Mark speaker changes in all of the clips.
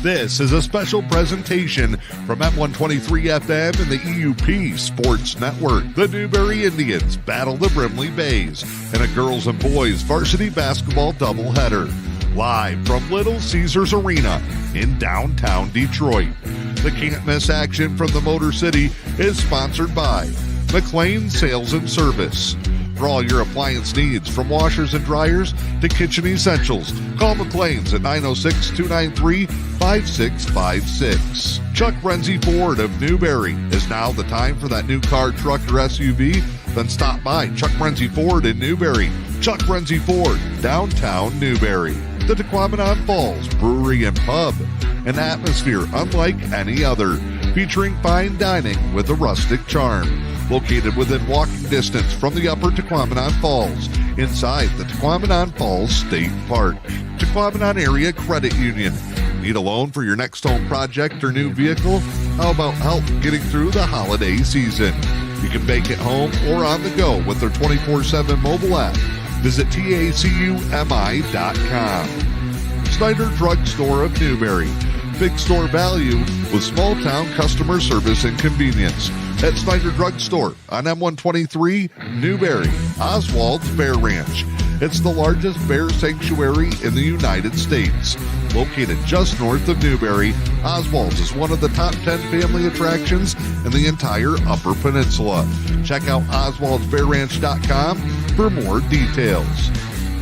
Speaker 1: This is a special presentation from M123 FM and the EUP Sports Network. The Newberry Indians battle the Brimley Bays in a girls and boys varsity basketball doubleheader. Live from Little Caesars Arena in downtown Detroit. The can't miss action from the Motor City is sponsored by McLean Sales and Service. For all your appliance needs, from washers and dryers to kitchen essentials, call McLean's at 906-293-5656. Chuck Renzi Ford of Newberry. Is now the time for that new car, truck, or SUV? Then stop by Chuck Renzi Ford in Newberry. Chuck Renzi Ford, downtown Newberry. The Tequamanon Falls Brewery and Pub. An atmosphere unlike any other, featuring fine dining with a rustic charm. Located within walking distance from the Upper Tequamanon Falls, inside the Tequamanon Falls State Park. Tequamanon Area Credit Union. Need a loan for your next home project or new vehicle? How about help getting through the holiday season? You can bank at home or on the go with their 24/7 mobile app. Visit TACUMI.com. Snyder Drug Store of Newberry. Big store value with small town customer service and convenience. At Snyder Drug Store on M123, Newberry, Oswald's Bear Ranch. It's the largest bear sanctuary in the United States. Located just north of Newberry, Oswald's is one of the top 10 family attractions in the entire Upper Peninsula. Check out Oswald'sBearRanch.com for more details.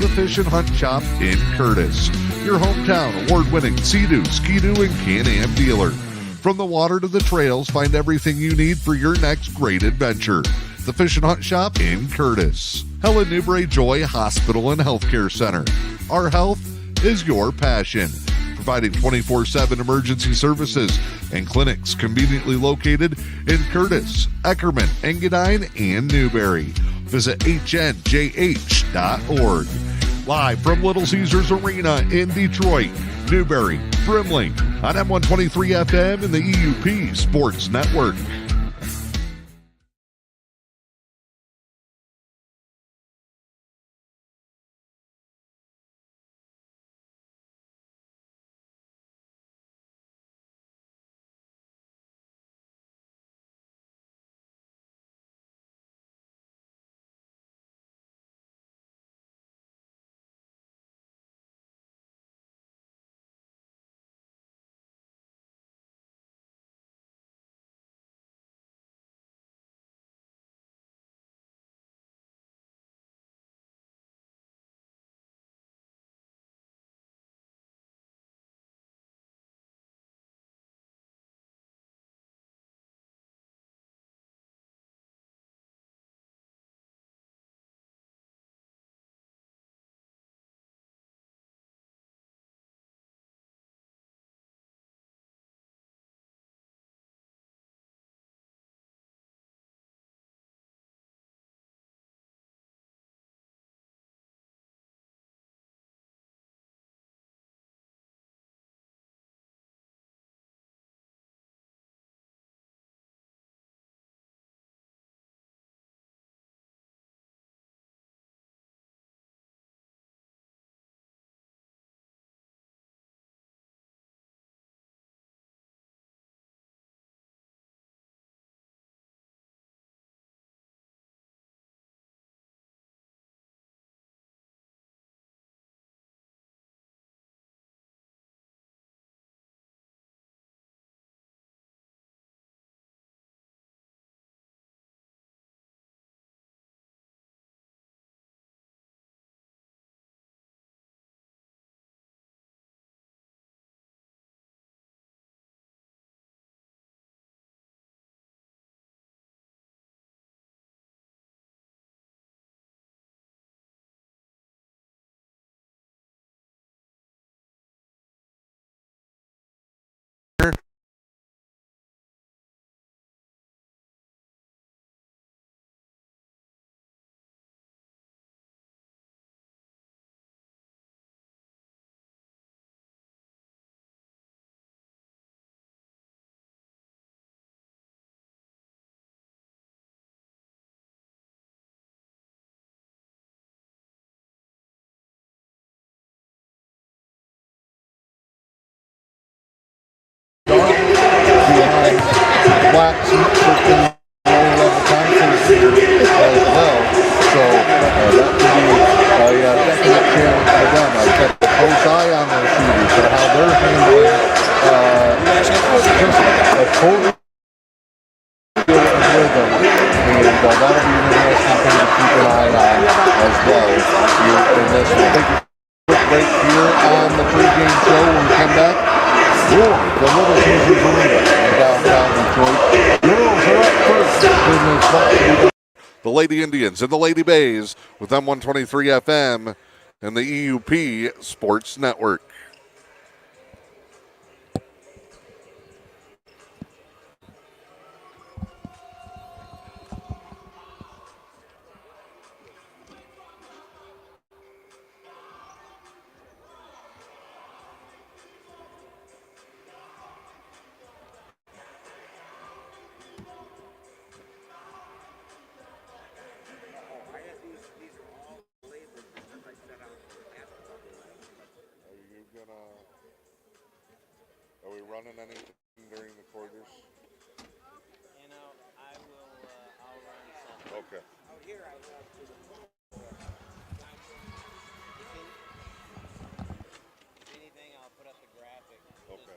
Speaker 1: The Fish and Hunt Shop in Curtis. Your hometown award-winning Sea-Doo, Ski-Doo, and Can-Am dealer. From the water to the trails, find everything you need for your next great adventure. The Fish and Hunt Shop in Curtis. Helen Newberry Joy Hospital and Healthcare Center. Our health is your passion. Providing 24/7 emergency services and clinics conveniently located in Curtis, Eckerman, Engadine, and Newberry. Visit hnjh.org. Live from Little Caesars Arena in Detroit, Newberry, Brimley, on M123 FM and the EUP Sports Network.
Speaker 2: close eye on those shooters and how they're handling just a total rhythm. And that'll be an interesting thing to keep an eye on as well here in this one. Take a quick break here on the pregame show. When we come back, the Little Caesars Arena in downtown Detroit. Girls are up first in this.
Speaker 1: The Lady Indians and the Lady Bays with M123 FM and the EUP Sports Network. Are we running anything during the quarters?
Speaker 3: You know, I'll run something.
Speaker 1: Okay.
Speaker 3: Out here I have to if anything, I'll put up the graphic.
Speaker 1: Okay.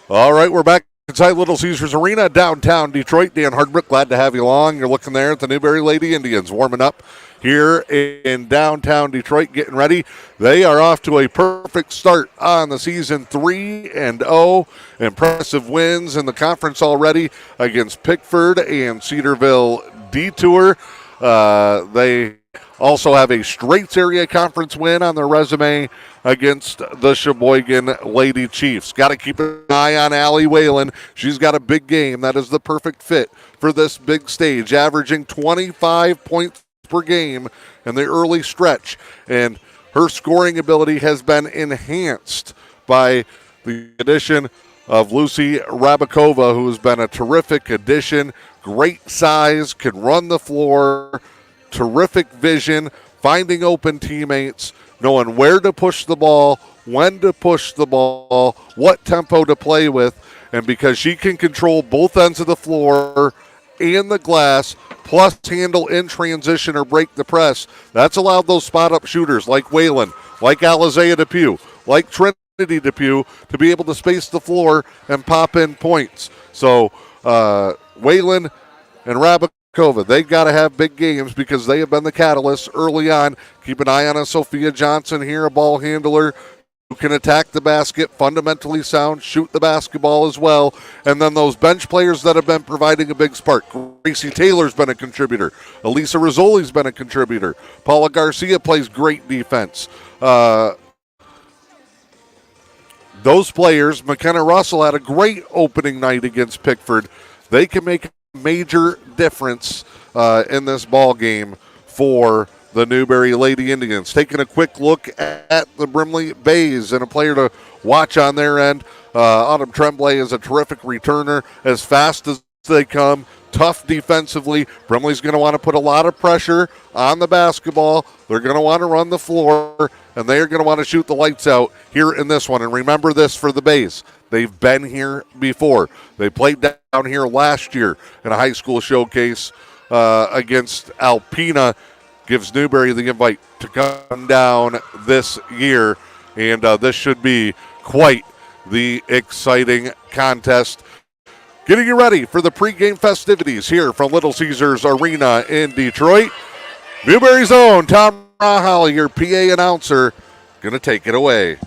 Speaker 1: All right, we're back inside Little Caesars Arena, downtown Detroit. Dan Hardbrick, glad to have you along. You're looking there at the Newberry Lady Indians, warming up here in downtown Detroit, getting ready. They are off to a perfect start on the season, 3-0. Impressive wins in the conference already against Pickford and Cedarville Detour. They also have a Straits Area Conference win on their resume against the Sheboygan Lady Chiefs. Got to keep an eye on Allie Whalen. She's got a big game. That is the perfect fit for this big stage, averaging 25 points per game in the early stretch. And her scoring ability has been enhanced by the addition of Lucy Rabakova, who has been a terrific addition. Great size, can run the floor, terrific vision, finding open teammates, knowing where to push the ball, when to push the ball, what tempo to play with. And because she can control both ends of the floor and the glass, plus handle in transition or break the press, that's allowed those spot-up shooters like Whalen, like Alizea Depew, like Trinity Depew to be able to space the floor and pop in points. So Whalen and Rabakova, they've got to have big games because they have been the catalysts early on. Keep an eye on a Sophia Johnson here, a ball handler who can attack the basket, fundamentally sound, shoot the basketball as well. And then those bench players that have been providing a big spark. Gracie Taylor's been a contributor. Elisa Rizzoli's been a contributor. Paula Garcia plays great defense. Those players, McKenna Russell had a great opening night against Pickford. They can make a major difference in this ball game for the Newberry Lady Indians. Taking a quick look at the Brimley Bays and a player to watch on their end. Autumn Tremblay is a terrific returner, as fast as they come, tough defensively. Brimley's going to want to put a lot of pressure on the basketball. They're going to want to run the floor, and they're going to want to shoot the lights out here in this one. And remember this for the Bays. They've been here before. They played down here last year in a high school showcase against Alpena. Gives Newberry the invite to come down this year, and this should be quite the exciting contest. Getting you ready for the pregame festivities here from Little Caesars Arena in Detroit. Newberry's own Tom Rahal, your PA announcer, going to take it away.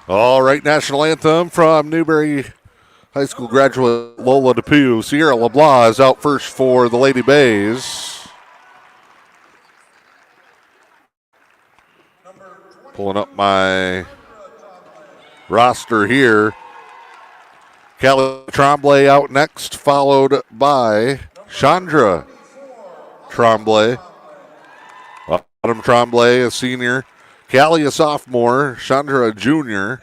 Speaker 1: All right, national anthem from Newberry High School graduate Lola DePue. Sierra LeBlanc is out first for the Lady Bays. Pulling up my roster here. Callie Tremblay out next, followed by Chandra Tremblay. Autumn Tremblay, a senior. Callie, a sophomore. Chandra, a junior.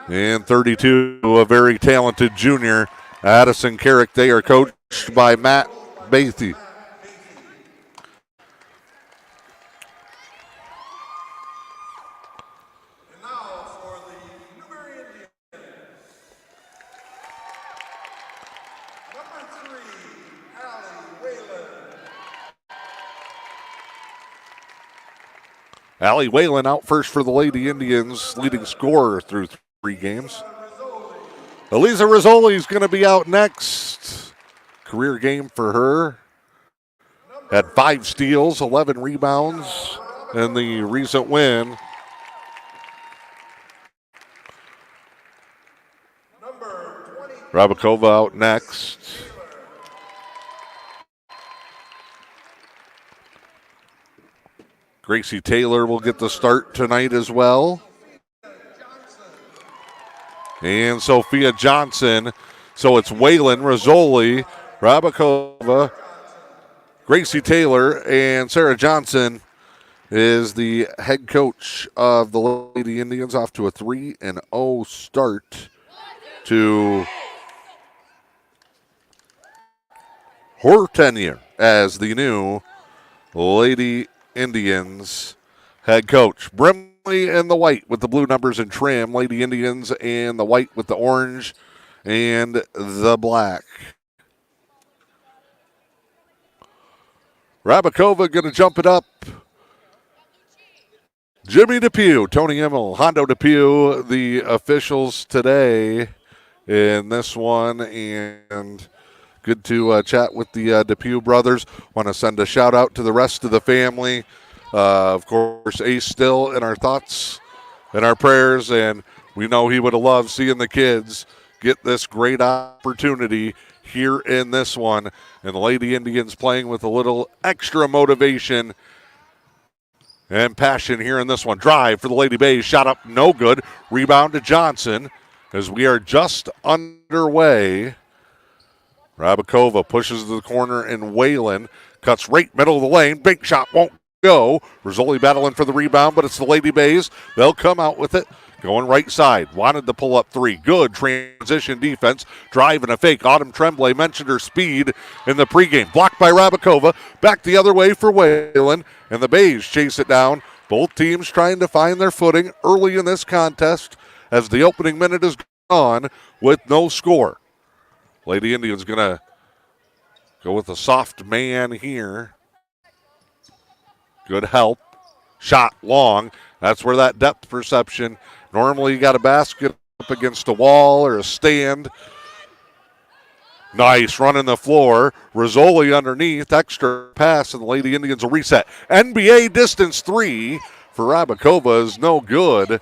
Speaker 1: And 32, a very talented junior, Addison Carrick. They are coached by Matt Bathy.
Speaker 4: And now for the Newberry Indians, number 3, Allie Whalen.
Speaker 1: Allie Whalen out first for the Lady Indians, leading scorer through 3 games. Elisa Rizzoli is going to be out next. Career game for her. Had 5 steals, 11 rebounds in the recent win. Rabakova out next. Gracie Taylor will get the start tonight as well. And Sophia Johnson. So it's Whalen, Rizzoli, Rabakova, Gracie Taylor, and Sarah Johnson is the head coach of the Lady Indians, off to a 3-0 start to her tenure as the new Lady Indians head coach. Brimley in the white with the blue numbers and trim. Lady Indians in the white with the orange and the black. Rabakova going to jump it up. Jimmy DePue, Tony Emmel, Hondo DePue, the officials today in this one. And good to chat with the DePue brothers. Want to send a shout out to the rest of the family. Of course, Ace still in our thoughts and our prayers, and we know he would have loved seeing the kids get this great opportunity here in this one. And the Lady Indians playing with a little extra motivation and passion here in this one. Drive for the Lady Bays, shot up, no good. Rebound to Johnson as we are just underway. Rabakova pushes to the corner, and Whalen cuts right middle of the lane. Big shot won't go. Rizzoli battling for the rebound, but it's the Lady Bays. They'll come out with it. Going right side. Wanted to pull up 3. Good transition defense. Drive and a fake. Autumn Tremblay mentioned her speed in the pregame. Blocked by Rabakova. Back the other way for Whalen. And the Bays chase it down. Both teams trying to find their footing early in this contest as the opening minute is gone with no score. Lady Indians going to go with a soft man here. Good help. Shot long. That's where that depth perception. Normally you got a basket up against a wall or a stand. Nice run in the floor. Rizzoli underneath. Extra pass, and the Lady Indians will reset. NBA distance 3 for Rabakova is no good.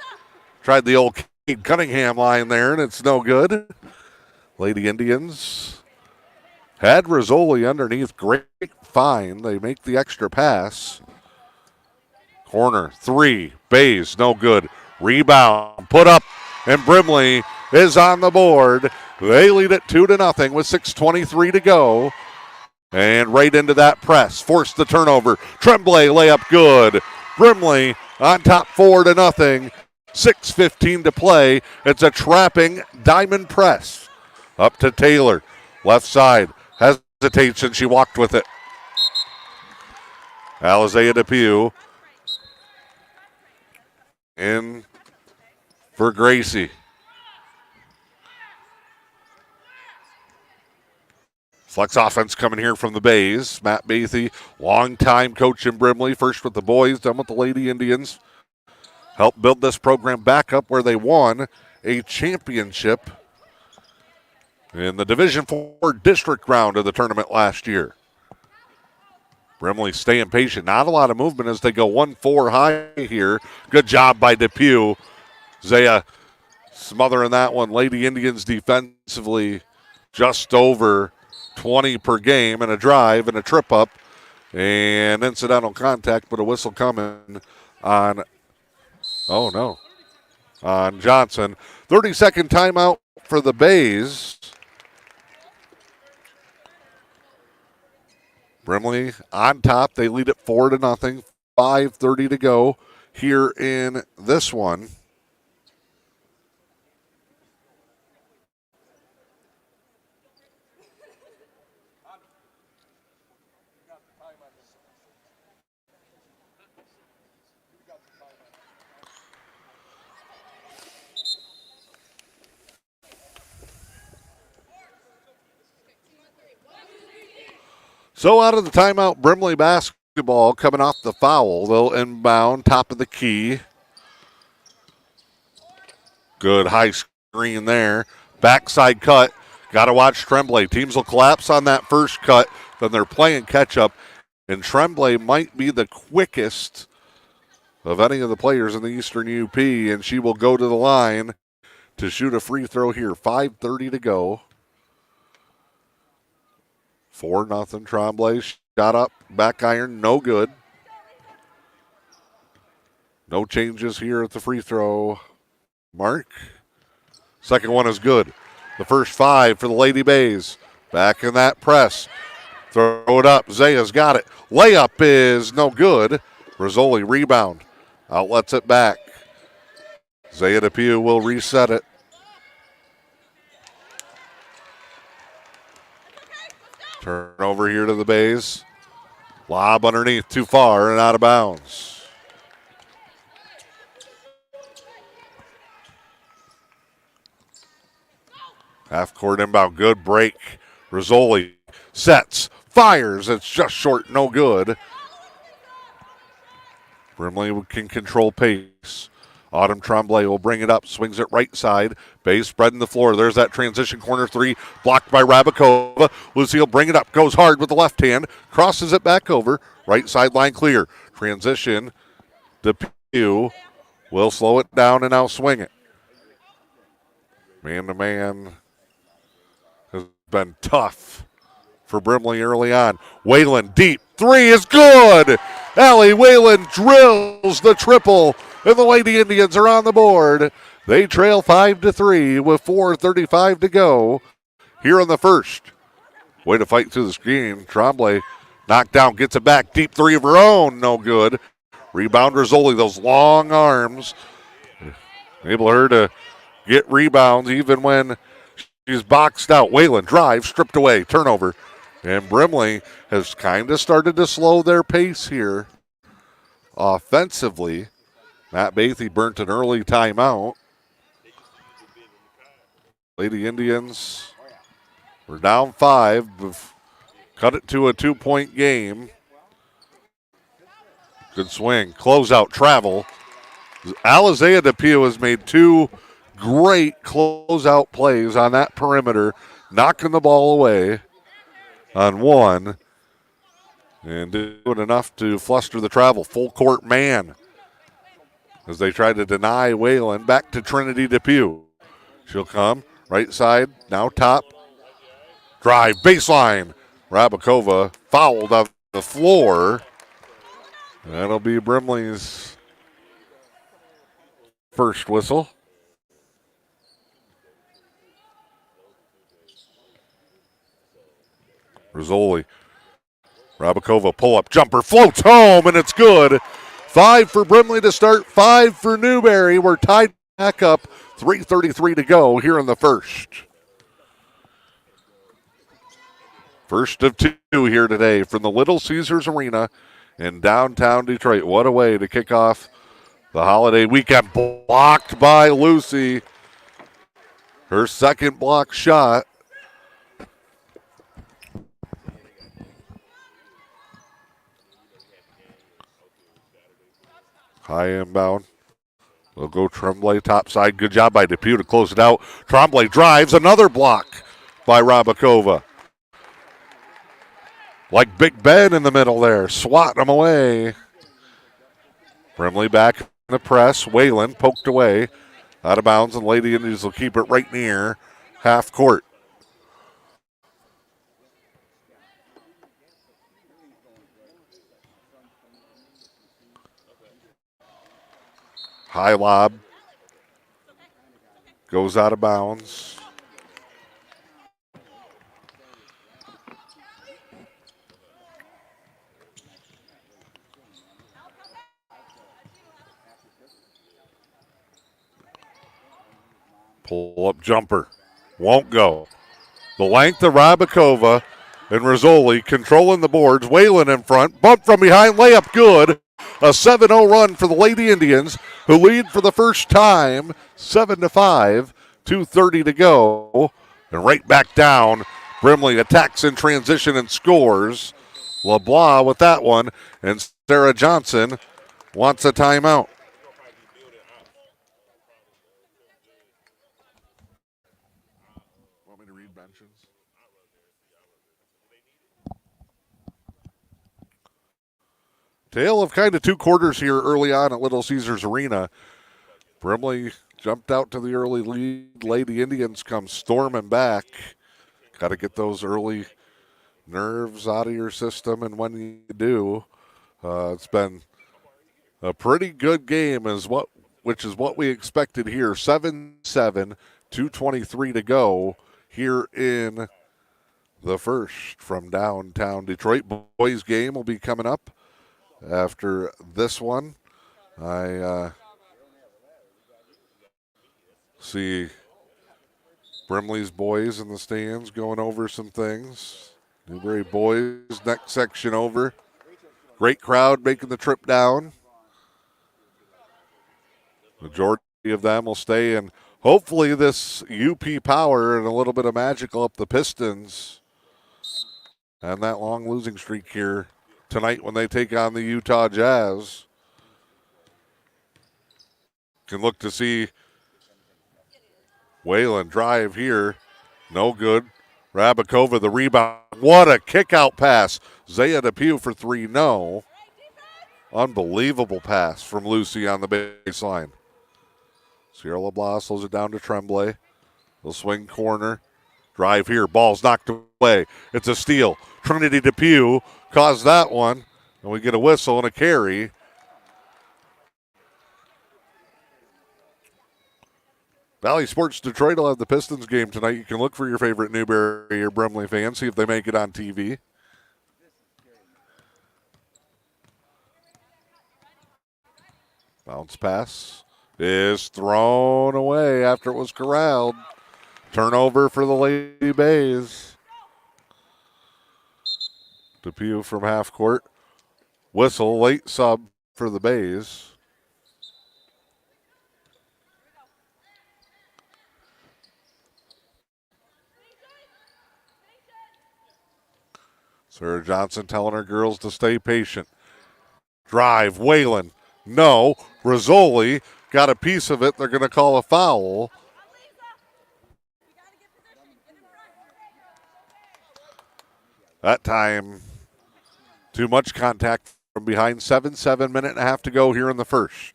Speaker 1: Tried the old Kate Cunningham line there, and it's no good. Lady Indians had Rizzoli underneath. Great find. They make the extra pass. Corner 3. Bays, no good. Rebound, put up, and Brimley is on the board. They lead it 2-0 with 6:23 to go. And right into that press. Forced the turnover. Tremblay layup good. Brimley on top 4-0. 6:15 to play. It's a trapping diamond press. Up to Taylor. Left side. Hesitates, and she walked with it. Alizea DePue in for Gracie. Flex offense coming here from the Bays. Matt Bathy, longtime coach in Brimley, first with the boys, then with the Lady Indians. Helped build this program back up where they won a championship in the Division IV district round of the tournament last year. Brimley staying patient. Not a lot of movement as they go 1-4 high here. Good job by DePue.
Speaker 5: Zaya smothering that one. Lady Indians defensively just over 20 per game, and a drive and a trip up and incidental contact, but a whistle coming on, oh no, on Johnson. 30-second timeout for the Bays. Brimley on top. They lead it 4-0. 5:30 to go here in this one. So out of the timeout, Brimley basketball coming off the foul. They'll inbound, top of the key. Good high screen there. Backside cut. Got to watch Tremblay. Teams will collapse on that first cut. Then they're playing catch up. And Tremblay might be the quickest of any of the players in the Eastern UP. And she will go to the line to shoot a free throw here. 5:30 to go. 4-0 Tremblay. Shot up. Back iron. No good. No changes here at the free throw mark. Second one is good. The first 5 for the Lady Bays. Back in that press. Throw it up. Zaya's got it. Layup is no good. Rizzoli rebound. Outlets it back. Zaya DePew will reset it. Turnover here to the Bays. Lob underneath, too far and out of bounds. Half court inbound, good break. Rizzoli sets, fires. It's just short, no good. Brimley can control pace. Autumn Tremblay will bring it up, swings it right side. Bays spreading the floor. There's that transition corner 3, blocked by Rabakova. Lucille bring it up, goes hard with the left hand, crosses it back over. Right sideline clear. Transition. DePew will slow it down and now swing it. Man to man has been tough for Brimley early on. Whalen deep. 3 is good. Allie Whalen drills the triple, and the Lady Indians are on the board. They trail 5-3 with 4:35 to go here in the first. Way to fight through the screen. Tremblay knocked down, gets it back. Deep 3 of her own, no good. Rebound Rizzoli, those long arms enable her to get rebounds even when she's boxed out. Whalen drives, stripped away, turnover. And Brimley has kind of started to slow their pace here offensively. Matt Bathy burnt an early timeout. Lady Indians were down 5. We've cut it to a 2-point game. Good swing. Closeout travel. Alizea DePio has made 2 great closeout plays on that perimeter, knocking the ball away on 1. And doing enough to fluster the travel. Full court man as they try to deny Whalen. Back to Trinity DePew. She'll come right side, now top. Drive, baseline. Rabakova fouled on the floor. That'll be Brimley's first whistle. Rizzoli. Rabakova pull-up jumper, floats home, and it's good. 5 for Brimley to start, 5 for Newberry. We're tied back up, 3:33 to go here in the first. First of 2 here today from the Little Caesars Arena in downtown Detroit. What a way to kick off the holiday weekend. Blocked by Lucy. Her second block shot. High inbound. We'll go Tremblay topside. Good job by DePew to close it out. Tremblay drives. Another block by Rabakova. Like Big Ben in the middle there. Swatting them away. Brimley back in the press. Whalen poked away. Out of bounds, and Lady Indians will keep it right near half court. High lob. Goes out of bounds. Pull up jumper. Won't go. The length of Rabakova and Rizzoli controlling the boards. Whalen in front. Bump from behind. Layup good. A 7-0 run for the Lady Indians, who lead for the first time 7-5. 2:30 to go. And right back down. Brimley attacks in transition and scores. LeBlanc with that one. And Sarah Johnson wants a timeout. Want me to read mentions? Tale of kind of two quarters here early on at Little Caesars Arena. Brimley jumped out to the early lead. Lady Indians come storming back. Got to get those early nerves out of your system, and when you do, it's been a pretty good game, which is what we expected here. 7-7, 2:23 to go here in the first from downtown Detroit. Boys game will be coming up after this one. I see Brimley's boys in the stands going over some things. Newberry boys next section over. Great crowd making the trip down. Majority of them will stay, and hopefully this UP power and a little bit of magic will up the Pistons and that long losing streak here tonight when they take on the Utah Jazz. Can look to see Whalen drive here. No good. Rabakova the rebound. What a kick out pass. Zaya DePew for three. No. Unbelievable pass from Lucy on the baseline. Sierra LeBlanc slows it down to Tremblay. They'll swing corner. Drive here. Ball's knocked away. It's a steal. Trinity DePew caused that one. And we get a whistle and a carry. Valley Sports Detroit will have the Pistons game tonight. You can look for your favorite Newberry or Brimley fans, see if they make it on TV. Bounce pass is thrown away after it was corralled. Turnover for the Lady Bays. DePew from half court. Whistle, late sub for the Bays. Sarah Johnson telling her girls to stay patient. Drive, Whalen. No. Rizzoli got a piece of it. They're going to call a foul. That time, too much contact from behind. 7 minute and a half to go here in the first.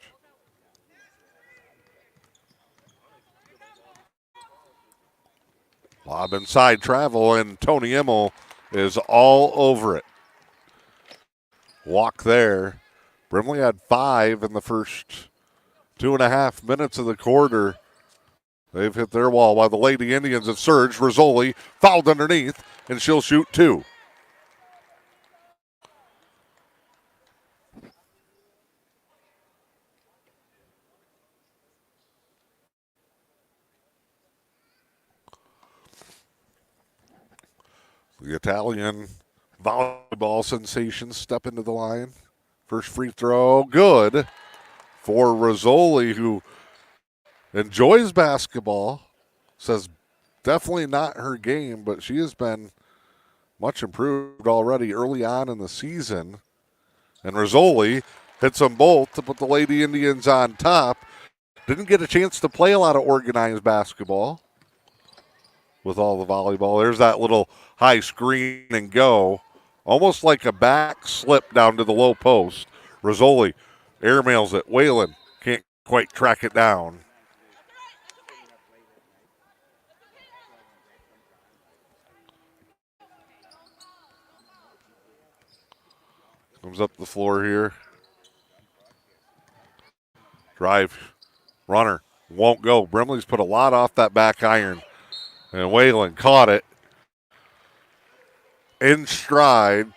Speaker 5: Lob inside travel, and Tony Immel is all over it. Walk there. Brimley had 5 in the first 2.5 minutes of the quarter. They've hit their wall while the Lady Indians have surged. Rizzoli fouled underneath, and she'll shoot 2. The Italian volleyball sensation step into the line. First free throw, good for Rizzoli, who enjoys basketball. Says definitely not her game, but she has been much improved already early on in the season. And Rizzoli hits them both to put the Lady Indians on top. Didn't get a chance to play a lot of organized basketball with all the volleyball. There's that little high screen and go. Almost like a back slip down to the low post. Rizzoli airmails it. Whalen can't quite track it down. Comes up the floor here. Drive. Runner. Won't go. Brimley's put a lot off that back iron. And Whalen caught it. In stride.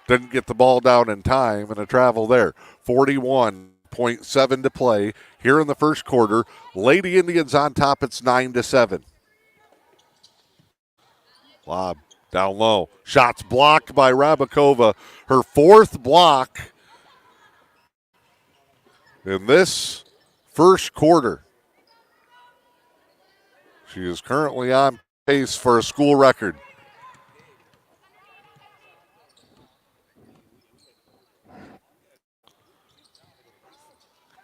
Speaker 5: Didn't get the ball down in time, and a travel there. 41.7 to play here in the first quarter. Lady Indians on top. It's 9-7. Lob down low. Shots blocked by Rabakova. Her fourth block in this first quarter. She is currently on pace for a school record.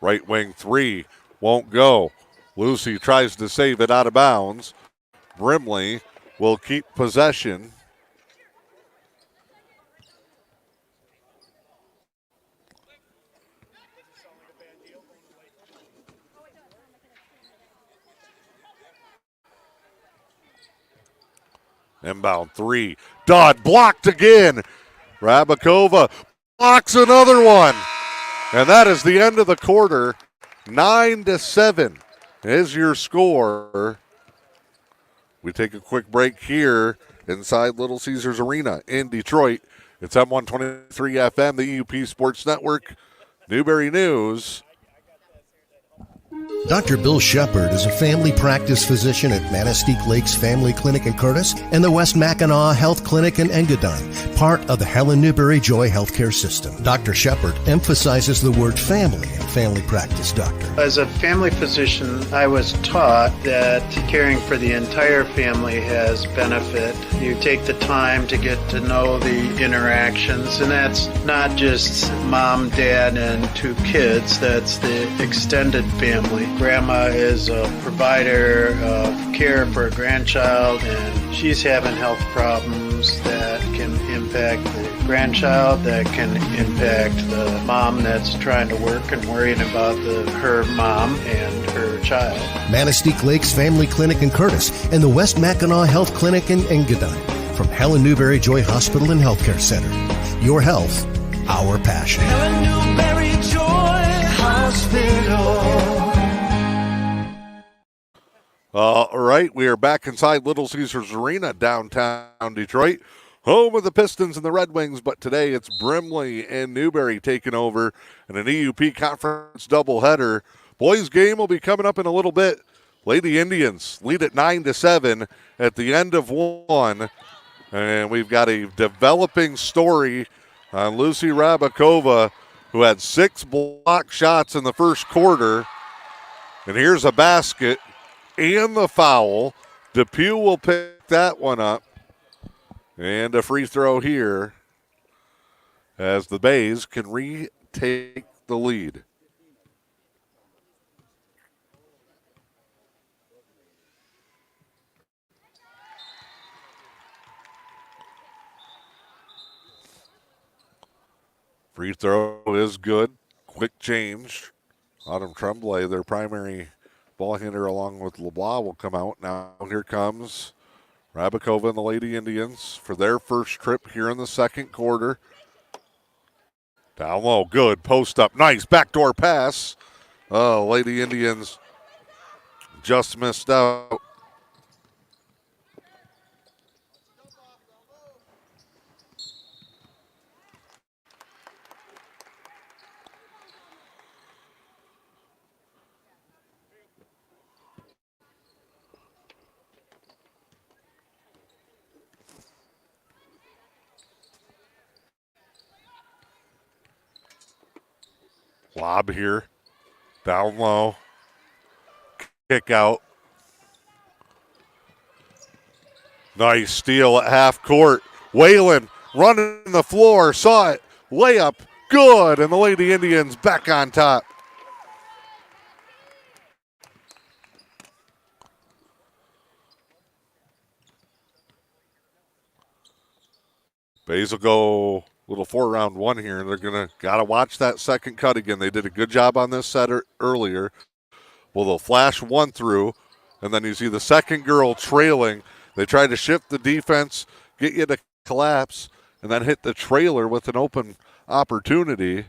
Speaker 5: Right wing three won't go. Lucy tries to save it out of bounds. Brimley will keep possession. Inbound three. Dodd blocked again. Rabakova blocks another one. And that is the end of the quarter. 9-7 is your score. We take a quick break here inside Little Caesars Arena in Detroit. It's M123 FM, the EUP Sports Network, Newberry News.
Speaker 6: Dr. Bill Shepard is a family practice physician at Manistee Lakes Family Clinic in Curtis and the West Mackinac Health Clinic in Engadine, part of the Helen Newberry Joy Healthcare System. Dr. Shepard emphasizes the word family in family practice doctor.
Speaker 7: As a family physician, I was taught that caring for the entire family has benefit. You take the time to get to know the interactions, and that's not just mom, dad, and 2 kids. That's the extended family. Grandma is a provider of care for a grandchild, and she's having health problems that can impact the grandchild, that can impact the mom that's trying to work and worrying about her mom and her child.
Speaker 6: Manistee Lakes Family Clinic in Curtis and the West Mackinac Health Clinic in Engadine. From Helen Newberry Joy Hospital and Healthcare Center. Your health, our passion.
Speaker 8: Helen Newberry Joy Hospital.
Speaker 5: All right, we are back inside Little Caesars Arena, downtown Detroit, home of the Pistons and the Red Wings, but today it's Brimley and Newberry taking over in an EUP conference doubleheader. Boys game will be coming up in a little bit. Lady Indians lead at 9-7 at the end of one, and we've got a developing story on Lucy Rabakova, who had 6 block shots in the first quarter, and here's a basket and the foul. Depew will pick that one up. And a free throw here as the Bays can retake the lead. Free throw is good. Quick change. Autumn Tremblay, their primary ball handler, along with LeBlanc, will come out. Now here comes Rabakova and the Lady Indians for their first trip here in the second quarter. Down low, good. Post up, nice. Backdoor pass. Oh, Lady Indians just missed out. Lob here. Down low. Kick out. Nice steal at half court. Whalen running the floor. Saw it. Layup. Good. And the Lady Indians back on top. Bays will go little 4-round one here, and they're gotta watch that second cut again. They did a good job on this set earlier. Well, they'll flash one through, and then you see the second girl trailing. They try to shift the defense, get you to collapse, and then hit the trailer with an open opportunity.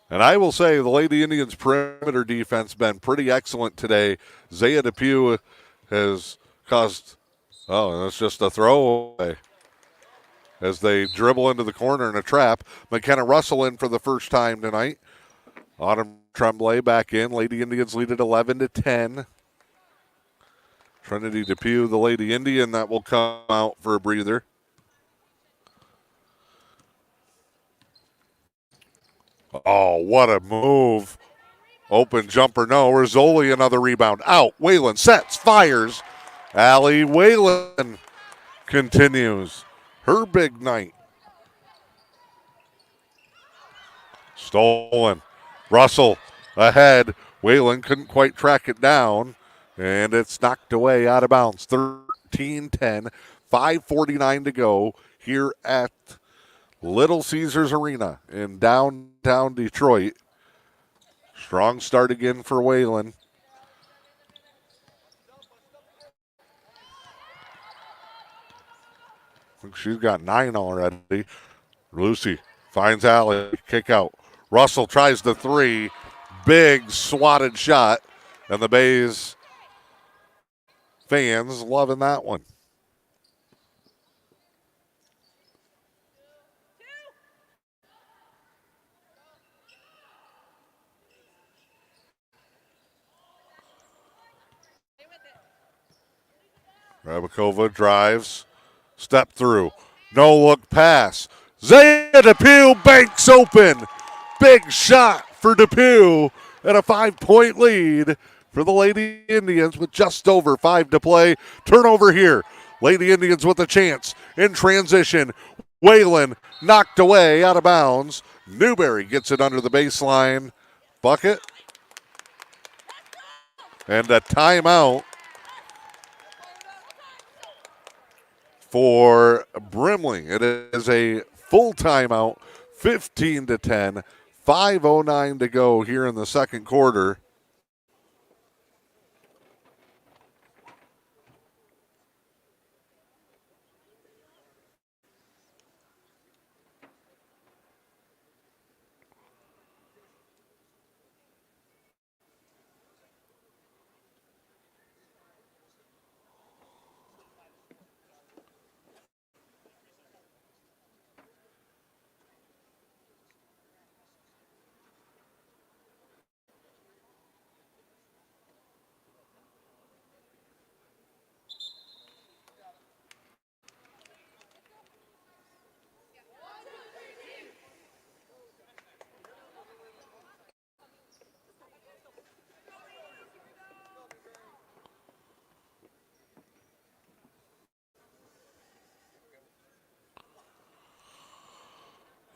Speaker 5: And I will say the Lady Indians perimeter defense been pretty excellent today. Zaya Depew has caused, that's just a throwaway as they dribble into the corner in a trap. McKenna Russell in for the first time tonight. Autumn Tremblay back in. Lady Indians lead at 11-10. Trinity Depew, the Lady Indian, that will come out for a breather. Oh, what a move. Open jumper, no. Rizzoli, another rebound. Out. Whalen sets, fires. Allie Whalen continues her big night. Stolen. Russell ahead. Whalen couldn't quite track it down, and it's knocked away out of bounds. 13-10, 5:49 to go here at Little Caesars Arena in downtown Detroit. Strong start again for Whalen. I think she's got 9 already. Lucy finds Allie. Kick out. Russell tries the three. Big swatted shot. And the Bays fans loving that one. Rabakova drives. Step through. No look pass. Zaya Depew banks open. Big shot for Depew and a 5-point lead for the Lady Indians with just over 5 to play. Turnover here. Lady Indians with a chance in transition. Whalen knocked away out of bounds. Newberry gets it under the baseline. Bucket. And a timeout for Brimley. It is a full timeout, 15-10, 5:09 to go here in the second quarter.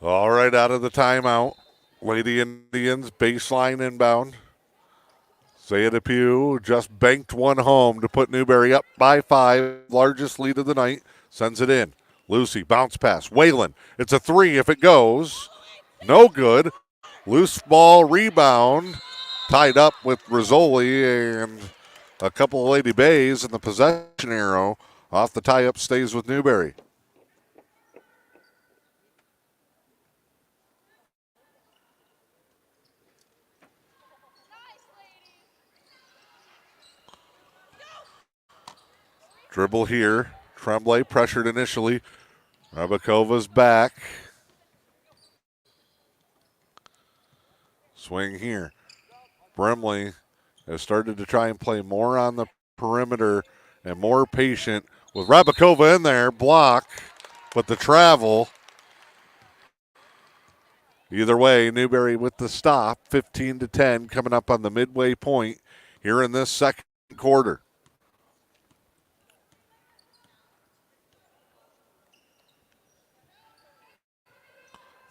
Speaker 5: All right, out of the timeout. Lady Indians baseline inbound. Zaya Depew just banked one home to put Newberry up by 5. Largest lead of the night. Sends it in. Lucy, bounce pass. Whalen. It's a 3 if it goes. No good. Loose ball rebound. Tied up with Rizzoli and a couple of Lady Bays, and the possession arrow off the tie-up stays with Newberry. Dribble here. Tremblay pressured initially. Rabakova's back. Swing here. Brimley has started to try and play more on the perimeter and more patient with Rabakova in there. Block, but the travel. Either way, Newberry with the stop. 15-10 coming up on the midway point here in this second quarter.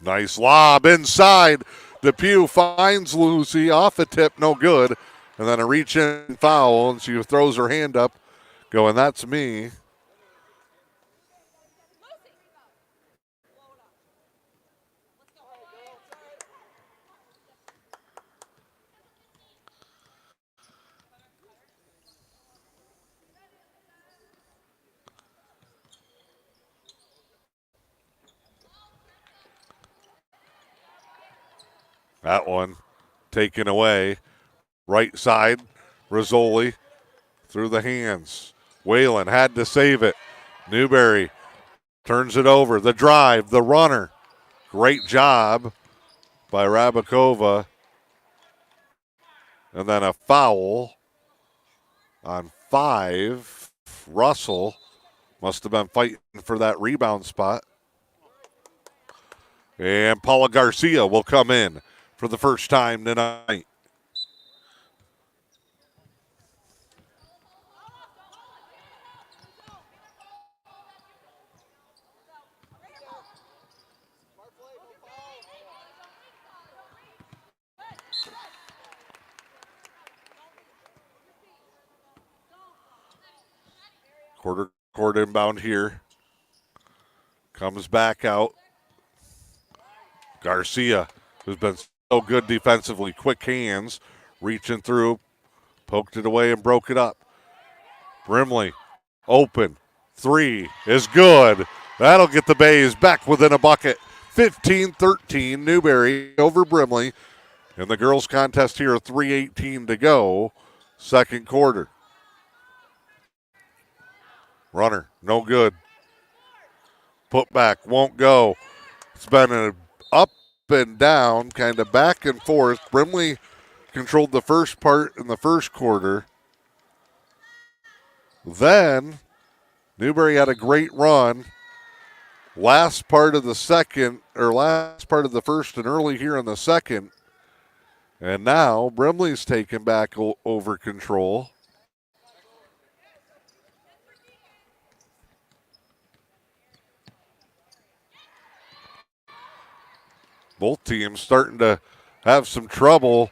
Speaker 5: Nice lob inside. Depew finds Lucy off the tip, no good. And then a reach in foul, and she throws her hand up, going, "That's me." That one taken away. Right side, Rizzoli through the hands. Whalen had to save it. Newberry turns it over. The drive, the runner. Great job by Rabakova. And then a foul on 5. Russell must have been fighting for that rebound spot. And Paula Garcia will come in for the first time tonight. Quarter court inbound here. Comes back out. Garcia, who's been so good defensively, quick hands, reaching through, poked it away and broke it up. Brimley, open. 3 is good. That'll get the Bays back within a bucket. 15-13, Newberry over Brimley. In the girls' contest here, 3:18 to go, second quarter. Runner, no good. Put back, won't go. It's been an up and down, kind of back and forth. Brimley controlled the first part in the first quarter. Then Newberry had a great run. Last part of the first and early here in the second. And now Brimley's taken back over control. Both teams starting to have some trouble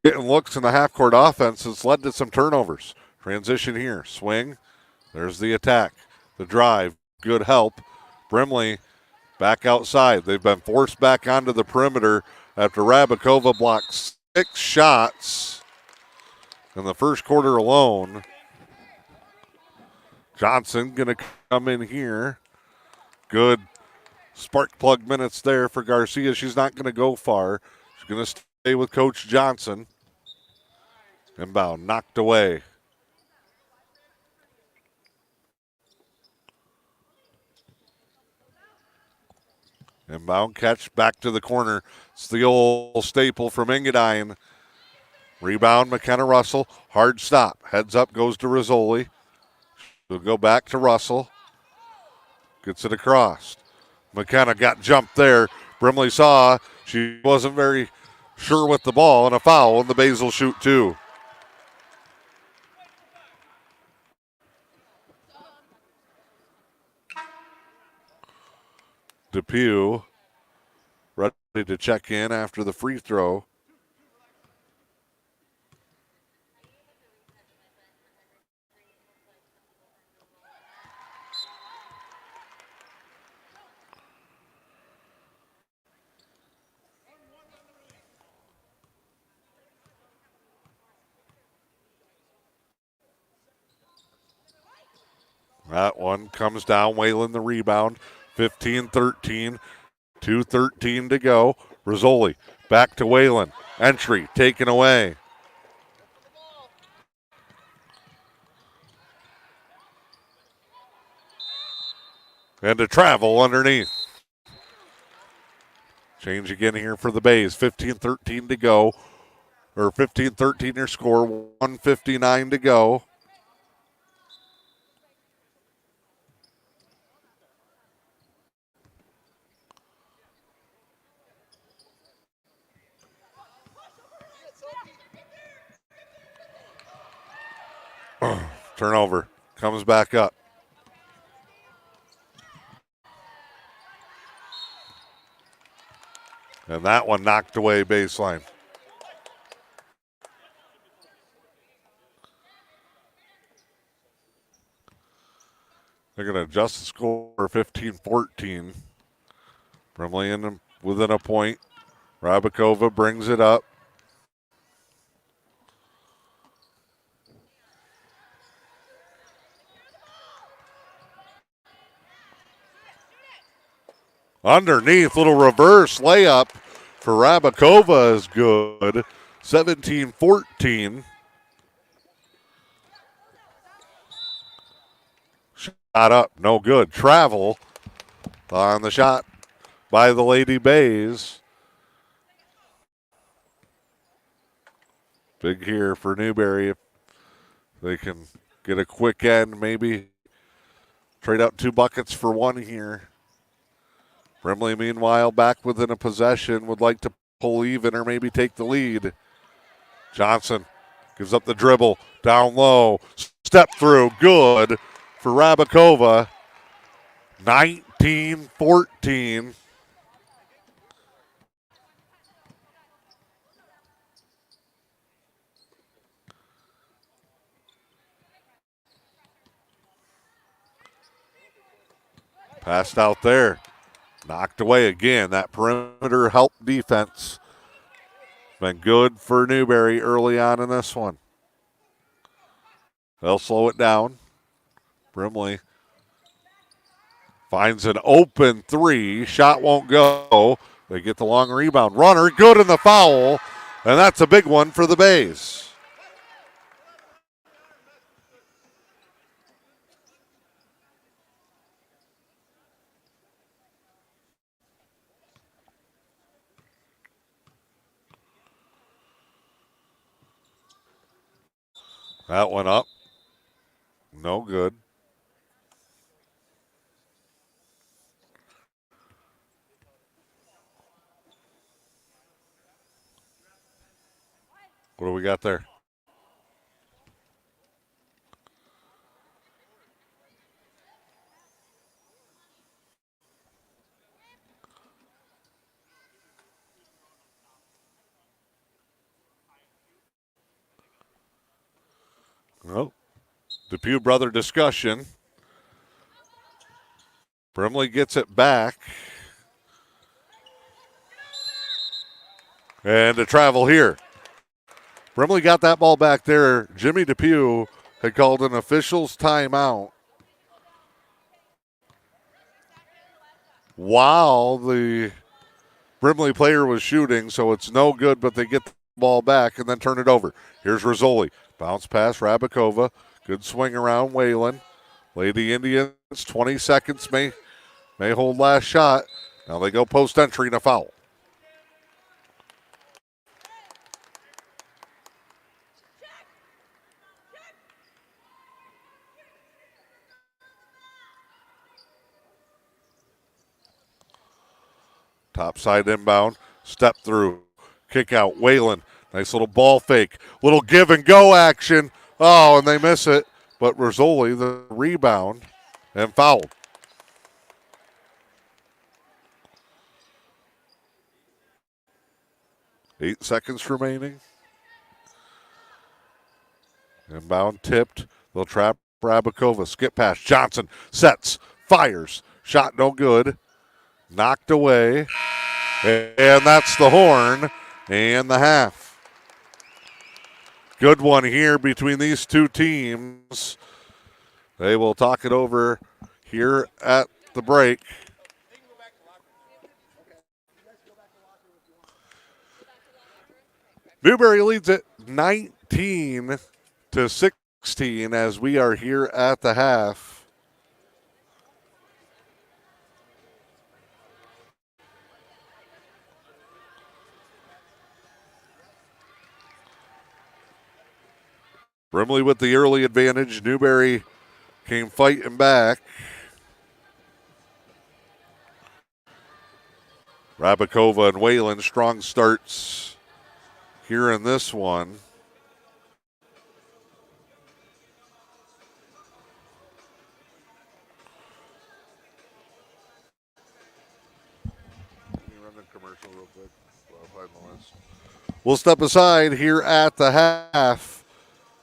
Speaker 5: getting looks in the half-court offense. It's led to some turnovers. Transition here. Swing. There's the attack. The drive. Good help. Brimley back outside. They've been forced back onto the perimeter after Rabakova blocked 6 shots in the first quarter alone. Johnson going to come in here. Good spark plug minutes there for Garcia. She's not going to go far. She's going to stay with Coach Johnson. Inbound knocked away. Inbound catch back to the corner. It's the old staple from Engadine. Rebound, McKenna Russell. Hard stop. Heads up goes to Rizzoli. We'll go back to Russell. Gets it across. McKenna got jumped there. Brimley saw she wasn't very sure with the ball, and a foul, and the Bays will shoot 2. Depew ready to check in after the free throw. That one comes down. Whalen the rebound. 15-13. 2:13 to go. Rizzoli back to Whalen. Entry taken away. And to travel underneath. Change again here for the Bays. 15-13 to go. Or 15-13 your score. 1:59 to go. Turnover. Comes back up. And that one knocked away baseline. They're going to adjust the score 15-14. Brimley within a point. Rabakova brings it up. Underneath, little reverse layup for Rabakova is good. 17-14. Shot up, no good. Travel on the shot by the Lady Bays. Big here for Newberry. If they can get a quick end, maybe trade out 2 buckets for 1 here. Brimley, meanwhile, back within a possession, would like to pull even or maybe take the lead. Johnson gives up the dribble, down low, step through, good for Rabakova. 19-14. Passed out there. Knocked away again. That perimeter help defense been good for Newberry early on in this one. They'll slow it down. Brimley finds an open 3. Shot won't go. They get the long rebound. Runner, good in the foul. And that's a big one for the Bays. That one up. No good. What do we got there? Well, Depew brother discussion. Brimley gets it back. And a travel here. Brimley got that ball back there. Jimmy Depew had called an official's timeout while the Brimley player was shooting, so it's no good, but they get the ball back and then turn it over. Here's Rizzoli. Bounce pass, Rabakova. Good swing around Whalen. Lady Indians, 20 seconds, may hold last shot. Now they go post entry and a foul. Top side inbound, step through, kick out, Whalen. Nice little ball fake, little give and go action. Oh, and they miss it, but Rizzoli, the rebound, and fouled. Eight seconds remaining. Inbound tipped. They'll trap Rabakova. Skip pass. Johnson sets, fires. Shot no good. Knocked away. And that's the horn and the half. Good one here between these two teams. They will talk it over here at the break. Newberry leads it 19-16 as we are here at the half. Brimley with the early advantage. Newberry came fighting back. Rabakova and Whalen, strong starts here in this one. Let me run the commercial real quick. I'll find the list. We'll step aside here at the half.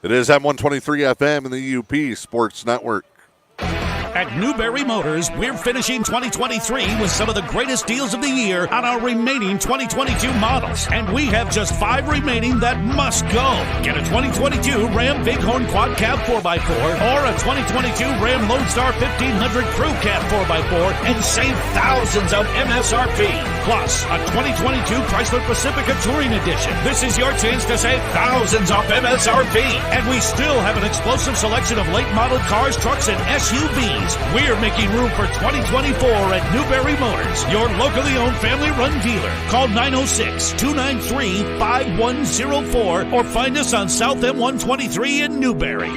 Speaker 5: It is M123 FM and the UP Sports Network.
Speaker 9: At Newberry Motors, we're finishing 2023 with some of the greatest deals of the year on our remaining 2022 models. And we have just 5 remaining that must go. Get a 2022 Ram Bighorn Quad Cab 4x4 or a 2022 Ram Lodestar 1500 Crew Cab 4x4 and save thousands of MSRP. Plus, a 2022 Chrysler Pacifica Touring Edition. This is your chance to save thousands off MSRP. And we still have an explosive selection of late model cars, trucks, and SUVs. We're making room for 2024 at Newberry Motors, your locally owned family-run dealer. Call 906-293-5104 or find us on South M123 in Newberry.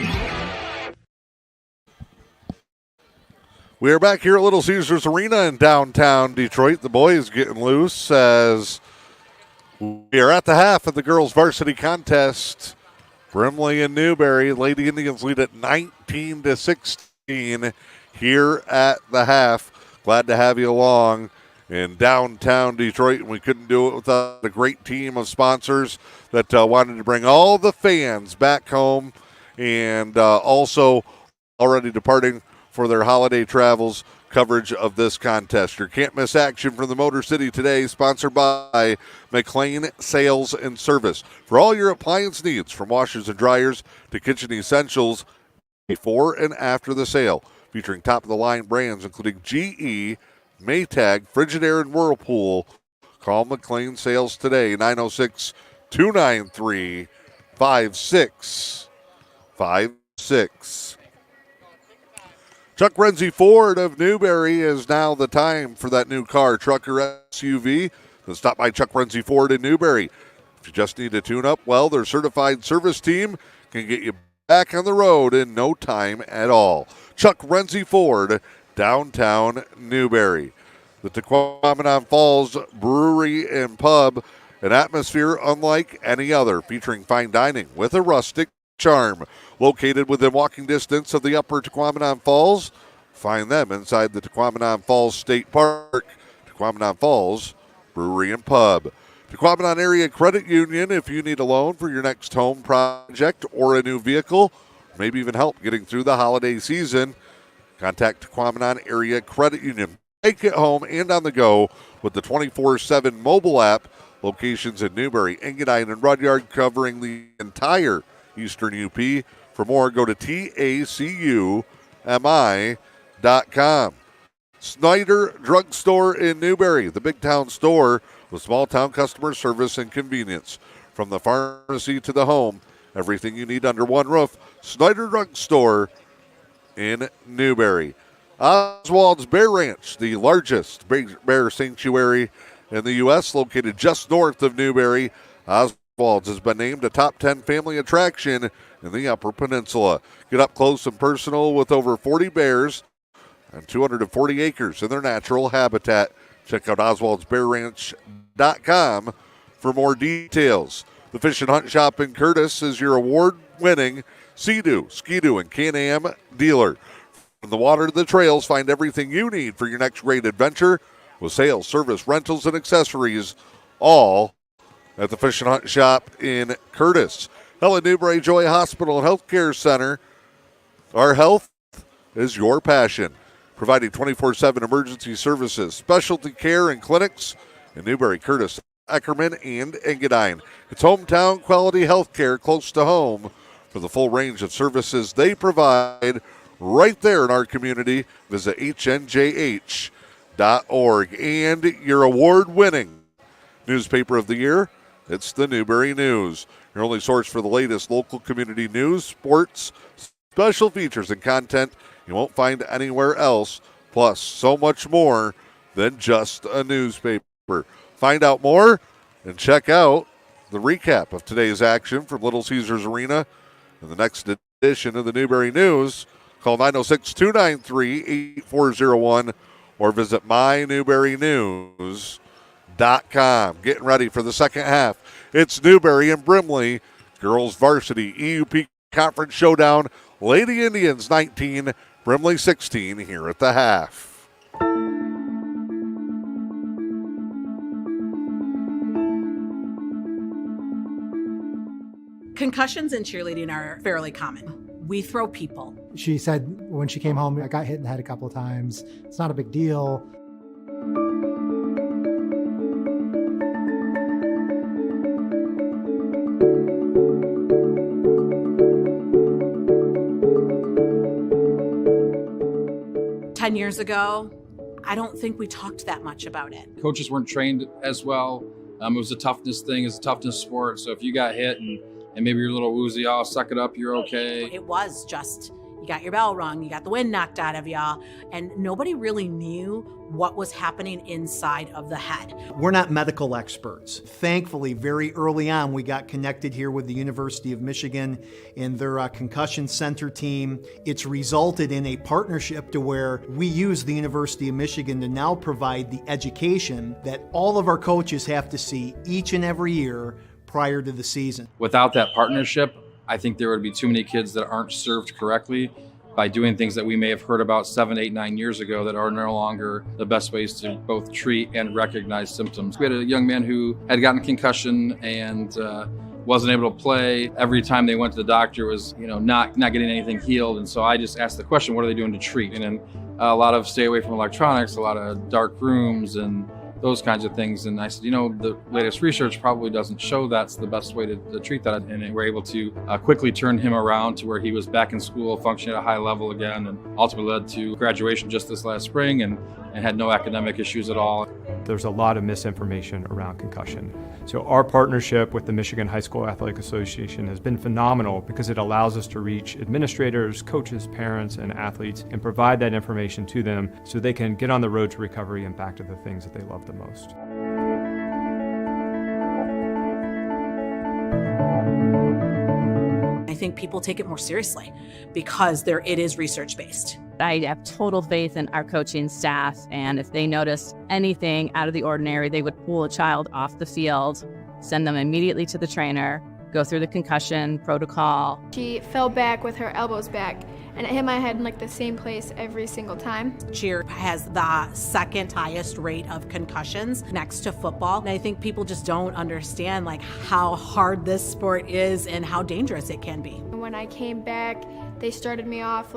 Speaker 5: We are back here at Little Caesars Arena in downtown Detroit. The boys getting loose as we are at the half of the girls' varsity contest. Brimley and Newberry Lady Indians lead at 19-16 here at the half. Glad to have you along in downtown Detroit. We couldn't do it without a great team of sponsors that wanted to bring all the fans back home, and also already departing for their holiday travels coverage of this contest. Your can't miss action from the Motor City today, sponsored by McLean Sales and Service. For all your appliance needs, from washers and dryers to kitchen essentials, before and after the sale, featuring top-of-the-line brands including GE, Maytag, Frigidaire, and Whirlpool. Call McLean Sales today, 906-293-5656. Chuck Renzi Ford of Newberry is now the time for that new car, truck or SUV. Then stop by Chuck Renzi Ford in Newberry. If you just need a tune-up, well, their certified service team can get you back on the road in no time at all. Chuck Renzi Ford, downtown Newberry. The Tequamanon Falls Brewery and Pub, an atmosphere unlike any other, featuring fine dining with a rustic charm. Located within walking distance of the Upper Tequamanon Falls, find them inside the Tequamanon Falls State Park. Tequamanon Falls Brewery and Pub. Tequamanon Area Credit Union, if you need a loan for your next home project or a new vehicle, maybe even help getting through the holiday season, contact Tequamanon Area Credit Union. Make it home and on the go with the 24/7 mobile app. Locations in Newberry, Engadine, and Rudyard, covering the entire Eastern UP. For more, go to TACUMI.com. Snyder Drugstore in Newberry, the big town store with small town customer service and convenience. From the pharmacy to the home, everything you need under one roof. Snyder Drugstore in Newberry. Oswald's Bear Ranch, the largest bear sanctuary in the U.S., located just north of Newberry. Oswald's has been named a top 10 family attraction in the Upper Peninsula. Get up close and personal with over 40 bears and 240 acres in their natural habitat. Check out Oswald'sBearRanch.com for more details. The Fish and Hunt Shop in Curtis is your award-winning Sea-Doo, Ski-Doo, and Can-Am dealer. From the water to the trails, find everything you need for your next great adventure with sales, service, rentals, and accessories, all at the Fish and Hunt Shop in Curtis. Helen Newberry Joy Hospital and Healthcare Center. Our health is your passion. Providing 24/7 emergency services, specialty care, and clinics in Newberry, Curtis, Eckerman, and Engadine. It's hometown quality health care close to home. For the full range of services they provide right there in our community, visit hnjh.org. And your award-winning newspaper of the year, it's the Newberry News. Your only source for the latest local community news, sports, special features, and content you won't find anywhere else, plus so much more than just a newspaper. Find out more and check out the recap of today's action from Little Caesars Arena in the next edition of the Newberry News. Call 906-293-8401 or visit mynewberrynews.com. Getting ready for the second half. It's Newberry and Brimley girls varsity EUP Conference Showdown. Lady Indians 19, Brimley 16 here at the half.
Speaker 10: Concussions in cheerleading are fairly common. we throw people.
Speaker 11: She said when she came home, I got hit in the head a couple of times. It's not a big deal.
Speaker 10: Years ago, I don't think we talked that much about it.
Speaker 12: Coaches weren't trained as well. It was a toughness thing. It's a toughness sport. So if you got hit and maybe you're a little woozy, oh, suck it up, you're okay.
Speaker 10: It was just, you got your bell rung, you got the wind knocked out of y'all, and nobody really knew what was happening inside of the head.
Speaker 13: We're not medical experts. Thankfully, very early on, we got connected here with the University of Michigan and their concussion center team. It's resulted in a partnership to where we use the University of Michigan to now provide the education that all of our coaches have to see each and every year prior to the season.
Speaker 12: Without that partnership, I think there would be too many kids that aren't served correctly by doing things that we may have heard about 7, 8, 9 years ago that are no longer the best ways to both treat and recognize symptoms. We had a young man who had gotten a concussion and wasn't able to play. Every time they went to the doctor was, not getting anything healed. And so I just asked the question, what are they doing to treat? And then a lot of stay away from electronics, a lot of dark rooms and those kinds of things. And I said, the latest research probably doesn't show that's the best way to treat that. And we're able to quickly turn him around to where he was back in school, functioning at a high level again, and ultimately led to graduation just this last spring and had no academic issues at all.
Speaker 14: There's a lot of misinformation around concussion. So our partnership with the Michigan High School Athletic Association has been phenomenal because it allows us to reach administrators, coaches, parents, and athletes and provide that information to them so they can get on the road to recovery and back to the things that they love the most.
Speaker 10: I think people take it more seriously because it is research-based.
Speaker 15: I have total faith in our coaching staff, and if they notice anything out of the ordinary, they would pull a child off the field, send them immediately to the trainer, go through the concussion protocol.
Speaker 16: She fell back with her elbows back, and it hit my head in the same place every single time.
Speaker 10: Cheer has the second highest rate of concussions next to football. And I think people just don't understand how hard this sport is and how dangerous it can be.
Speaker 16: When I came back, they started me off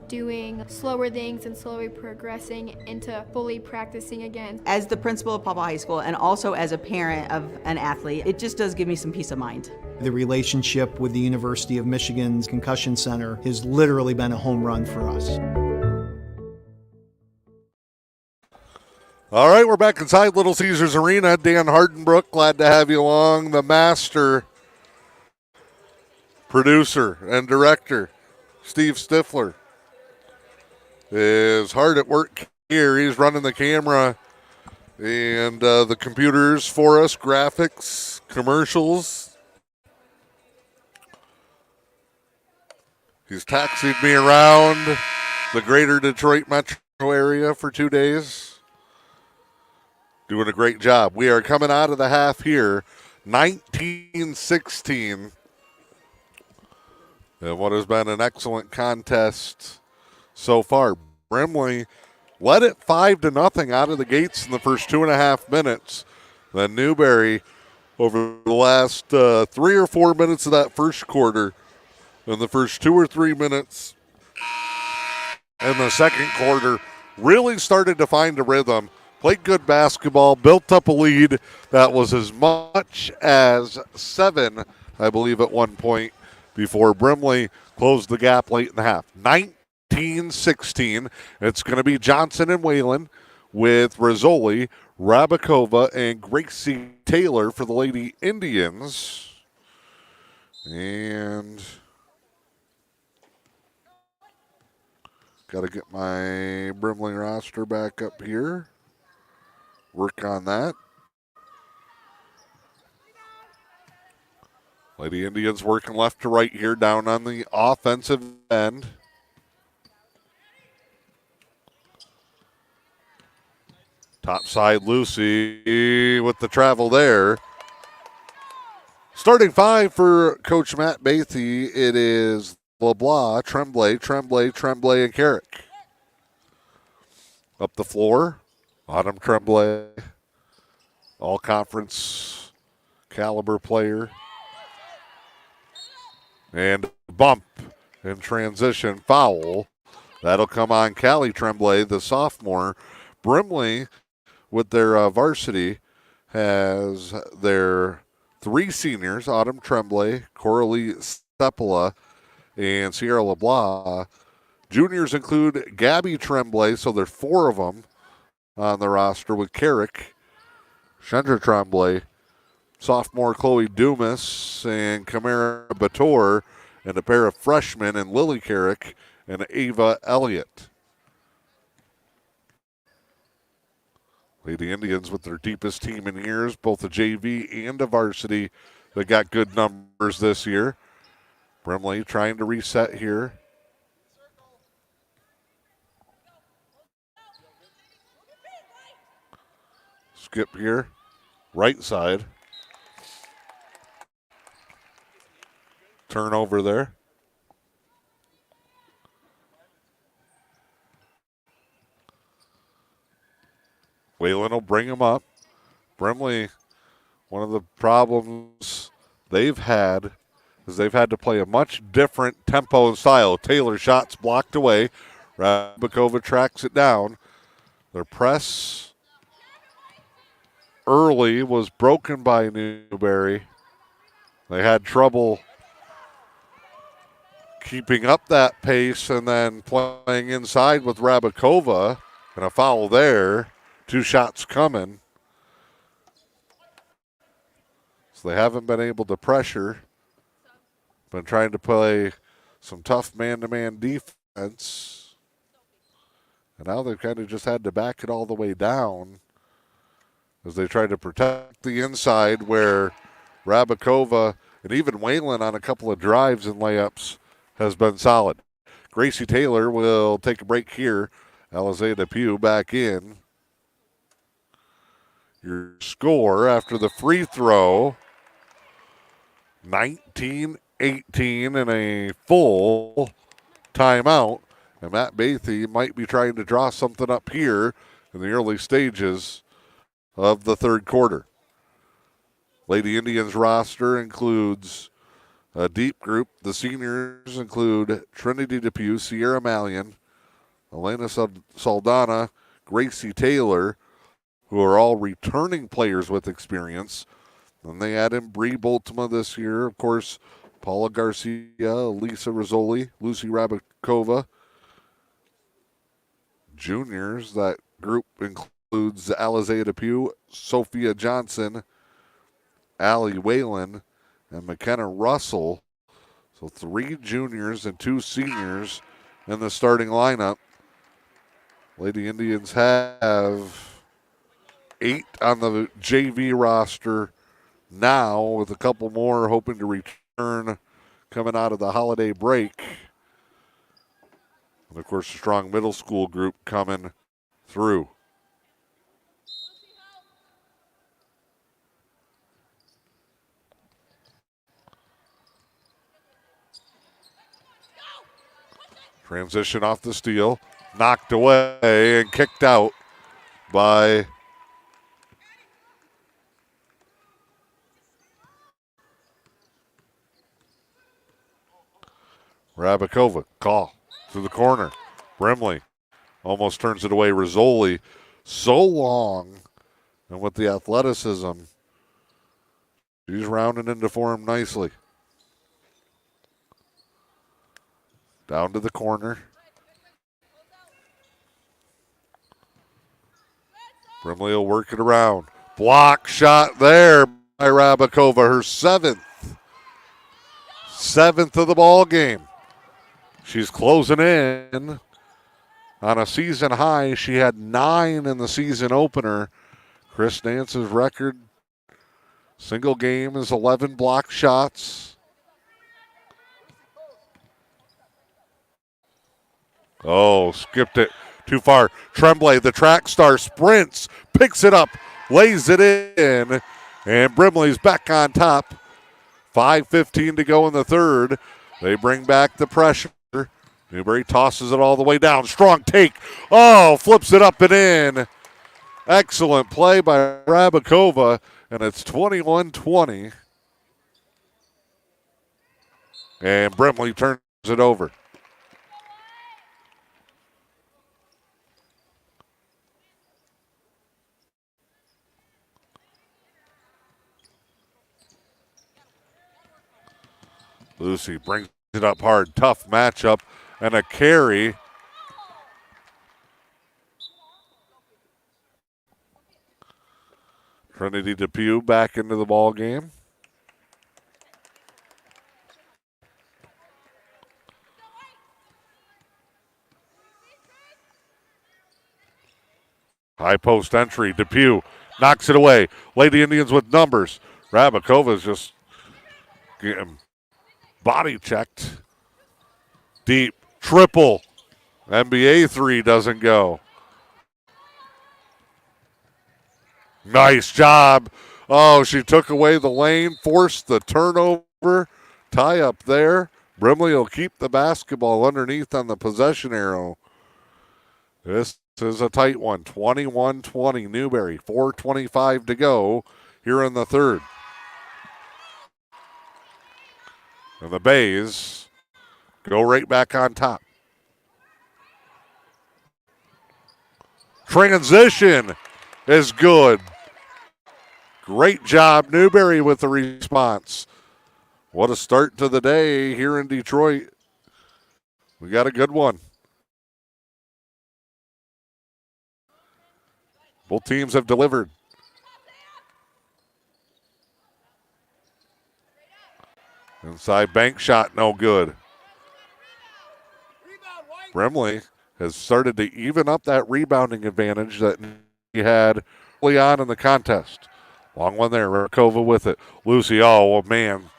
Speaker 16: doing slower things and slowly progressing into fully practicing again.
Speaker 17: As the principal of Papa High School and also as a parent of an athlete, it just does give me some peace of mind.
Speaker 13: The relationship with the University of Michigan's Concussion Center has literally been a home run for us.
Speaker 5: All right, we're back inside Little Caesars Arena. Dan Hardenbrook, glad to have you along. The master producer and director, Steve Stifler, is hard at work here. He's running the camera and the computers for us, graphics, commercials. He's taxied me around the greater Detroit metro area for 2 days. Doing a great job. We are coming out of the half here, 19-16. And what has been an excellent contest so far. Brimley led it 5-0 out of the gates in the first 2.5 minutes. Then Newberry, over the last 3 or 4 minutes of that first quarter, in the first 2 or 3 minutes in the second quarter, really started to find a rhythm, played good basketball, built up a lead that was as much as 7, I believe, at one point, before Brimley closed the gap late in the half. 19-16. It's going to be Johnson and Whalen with Rizzoli, Rabakova, and Gracie Taylor for the Lady Indians. And got to get my Brimley roster back up here. Work on that. Lady Indians working left to right here down on the offensive end. Top side, Lucy with the travel there. Starting 5 for Coach Matt Bathy, it is LeBlanc, Tremblay, and Carrick. Up the floor, Autumn Tremblay, all-conference caliber player. And bump, in transition foul. That'll come on Callie Tremblay, the sophomore. Brimley, with their varsity, has their 3 seniors, Autumn Tremblay, Coralie Stepola, and Sierra LeBlanc. Juniors include Gabby Tremblay, so there's 4 of them on the roster with Carrick, Chandra Tremblay, sophomore Chloe Dumas, and Camara Bator, and a pair of freshmen in Lily Carrick and Ava Elliott. Lady Indians with their deepest team in years, both a JV and a varsity. They got good numbers this year. Brimley trying to reset here. Skip here, right side. Turnover there. Whalen will bring him up. Brimley, one of the problems they've had is they've had to play a much different tempo and style. Taylor shots blocked away. Rabakova tracks it down. Their press early was broken by Newberry. They had trouble keeping up that pace and then playing inside with Rabakova, and a foul there. 2 shots coming. So they haven't been able to pressure. Been trying to play some tough man-to-man defense. And now they've kind of just had to back it all the way down as they try to protect the inside where Rabakova and even Whalen on a couple of drives and layups has been solid. Gracie Taylor will take a break here. Alizé Depew back in. Your score after the free throw, 19-18 and a full timeout. And Matt Bathy might be trying to draw something up here in the early stages of the third quarter. Lady Indians roster includes a deep group. The seniors include Trinity Depew, Sierra Malian, Elena Saldana, Gracie Taylor, who are all returning players with experience. And they add in Bree Boltema this year. Of course, Paula Garcia, Lisa Rizzoli, Lucy Rabakova. Juniors, that group includes Alizé Depew, Sophia Johnson, Allie Whalen, and McKenna Russell. So 3 juniors and 2 seniors in the starting lineup. Lady Indians have 8 on the JV roster now, with a couple more hoping to return coming out of the holiday break. And, of course, a strong middle school group coming through. Transition off the steal, knocked away and kicked out by Rabakova. Call to the corner. Brimley almost turns it away. Rizzoli, so long, and with the athleticism, she's rounding into form nicely. Down to the corner. Brimley will work it around. Block shot there by Rabakova, her 7th. 7th of the ball game. She's closing in on a season high. She had 9 in the season opener. Chris Nance's record, single game, is 11 block shots. Oh, skipped it too far. Tremblay, the track star, sprints, picks it up, lays it in, and Brimley's back on top. 5:15 to go in the third. They bring back the pressure. Newberry tosses it all the way down. Strong take. Oh, flips it up and in. Excellent play by Rabakova, and it's 21-20. And Brimley turns it over. Lucy brings it up hard. Tough matchup and a carry. Trinity Depew back into the ball game. High post entry. Depew knocks it away. Lady Indians with numbers. Rabakova's just getting body checked. Deep triple. NBA three doesn't go. Nice job. Oh, she took away the lane, forced the turnover. Tie up there. Brimley will keep the basketball underneath on the possession arrow. This is a tight one. 21-20 Newberry. 4:25 to go here in the third. And the Bays go right back on top. Transition is good. Great job, Newberry, with the response. What a start to the day here in Detroit. We got a good one. Both teams have delivered. Inside bank shot, no good. Brimley has started to even up that rebounding advantage that he had early on in the contest. Long one there, Rakova with it. Lucy, oh man,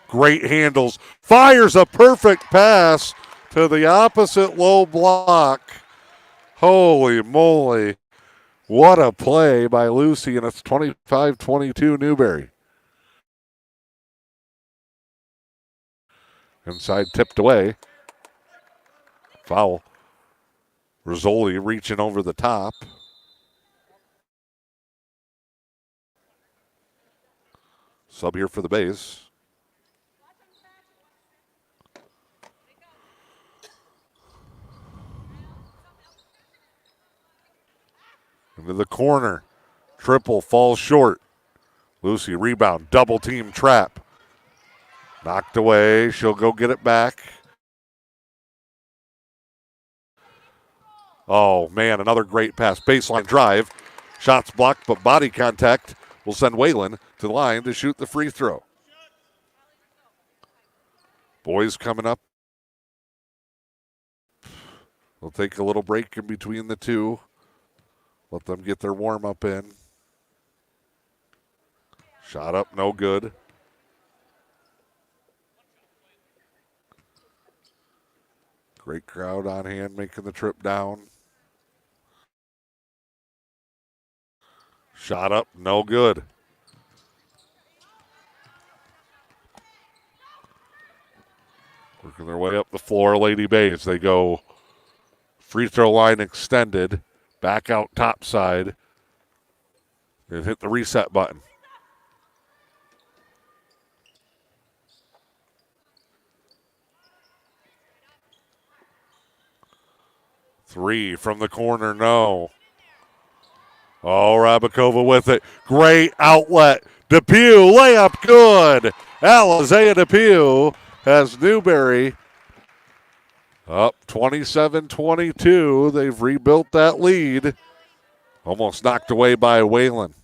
Speaker 5: great handles. Fires a perfect pass to the opposite low block. Holy moly. What a play by Lucy, and it's 25-22 Newberry. Inside tipped away. Foul. Rizzoli reaching over the top. Sub here for the Bays. Into the corner. Triple falls short. Lucy rebound. Double team trap. Knocked away. She'll go get it back. Oh, man, another great pass. Baseline drive. Shots blocked, but body contact will send Whalen to the line to shoot the free throw. Boys coming up. We'll take a little break in between the two. Let them get their warm-up in. Shot up, no good. Great crowd on hand making the trip down. Shot up, no good. Working their way up the floor, Lady Bays. They go free throw line extended, back out top side, and hit the reset button. Three from the corner, no. Oh, Rabakova with it. Great outlet. Depew, layup good. Alizea Depew has Newberry up 27-22. They've rebuilt that lead. Almost knocked away by Whalen,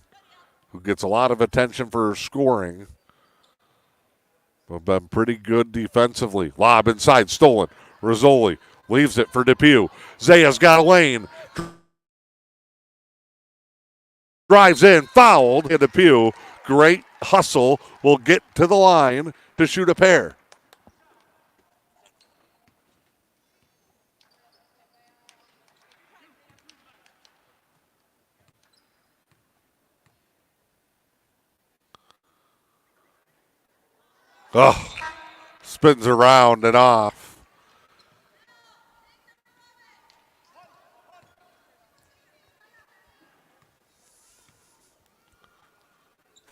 Speaker 5: who gets a lot of attention for her scoring. But been pretty good defensively. Lob inside, stolen. Rizzoli leaves it for Depew. Zaya's got a lane. Drives in, fouled. And Depew, great hustle, will get to the line to shoot a pair. Oh, spins around and off.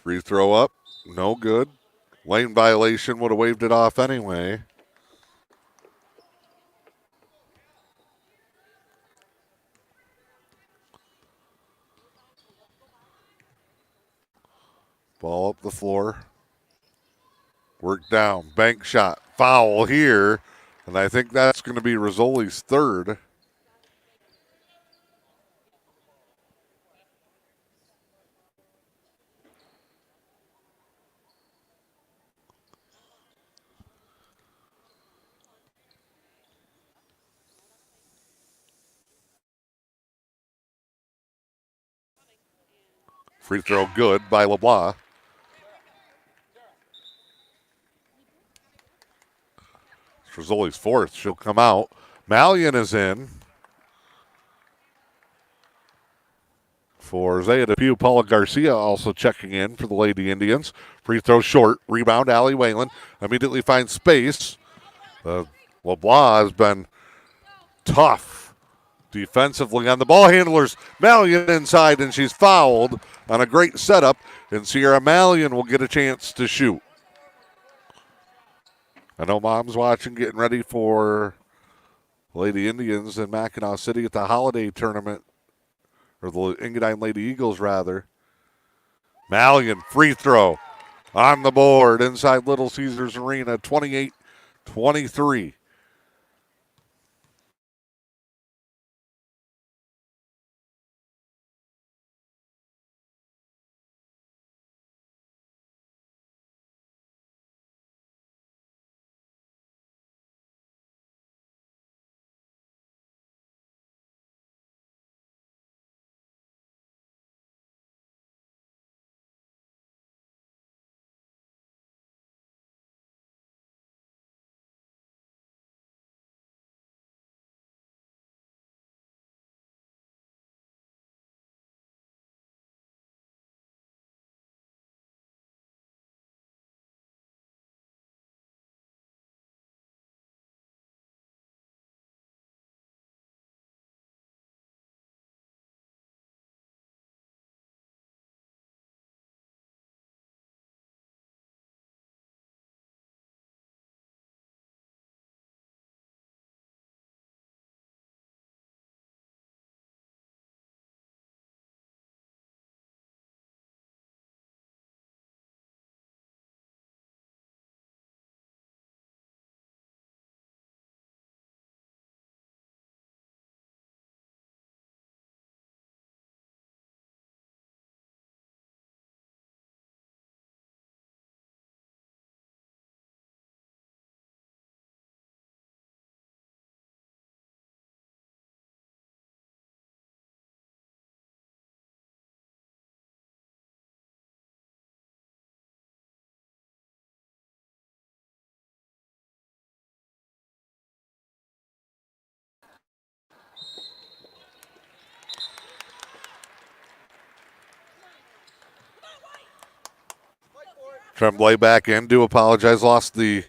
Speaker 5: Free throw up, no good. Lane violation, would have waved it off anyway. Ball up the floor. Work down. Bank shot. Foul here. And I think that's going to be Rizzoli's third. Free throw good by LeBlanc. Rizzoli's fourth. She'll come out. Malian is in. For Zaya Depew, Paula Garcia also checking in for the Lady Indians. Free throw short. Rebound, Allie Whalen. Immediately finds space. LeBlanc has been tough defensively on the ball handlers. Malian inside, and she's fouled on a great setup. And Sierra Malian will get a chance to shoot. I know Mom's watching, getting ready for Lady Indians in Mackinac City at the holiday tournament. Or the Engadine Lady Eagles, rather. Malian, free throw on the board inside Little Caesars Arena, 28-23. Tremblay back in. Do apologize. Lost the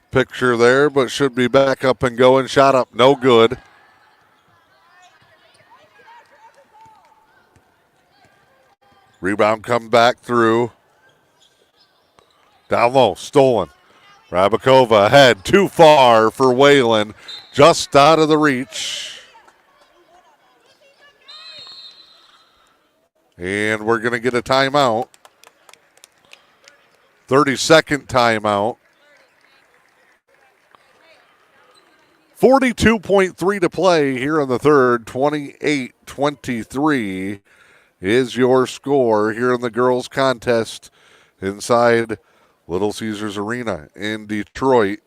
Speaker 5: picture there, but should be back up and going. Shot up, no good. Rebound come back through. Down low, stolen. Rabakova ahead, too far for Whalen. Just out of the reach. And we're going to get a timeout. 30-second timeout. 42.3 to play here in the third. 28-23 is your score here in the girls' contest inside Little Caesars Arena in Detroit.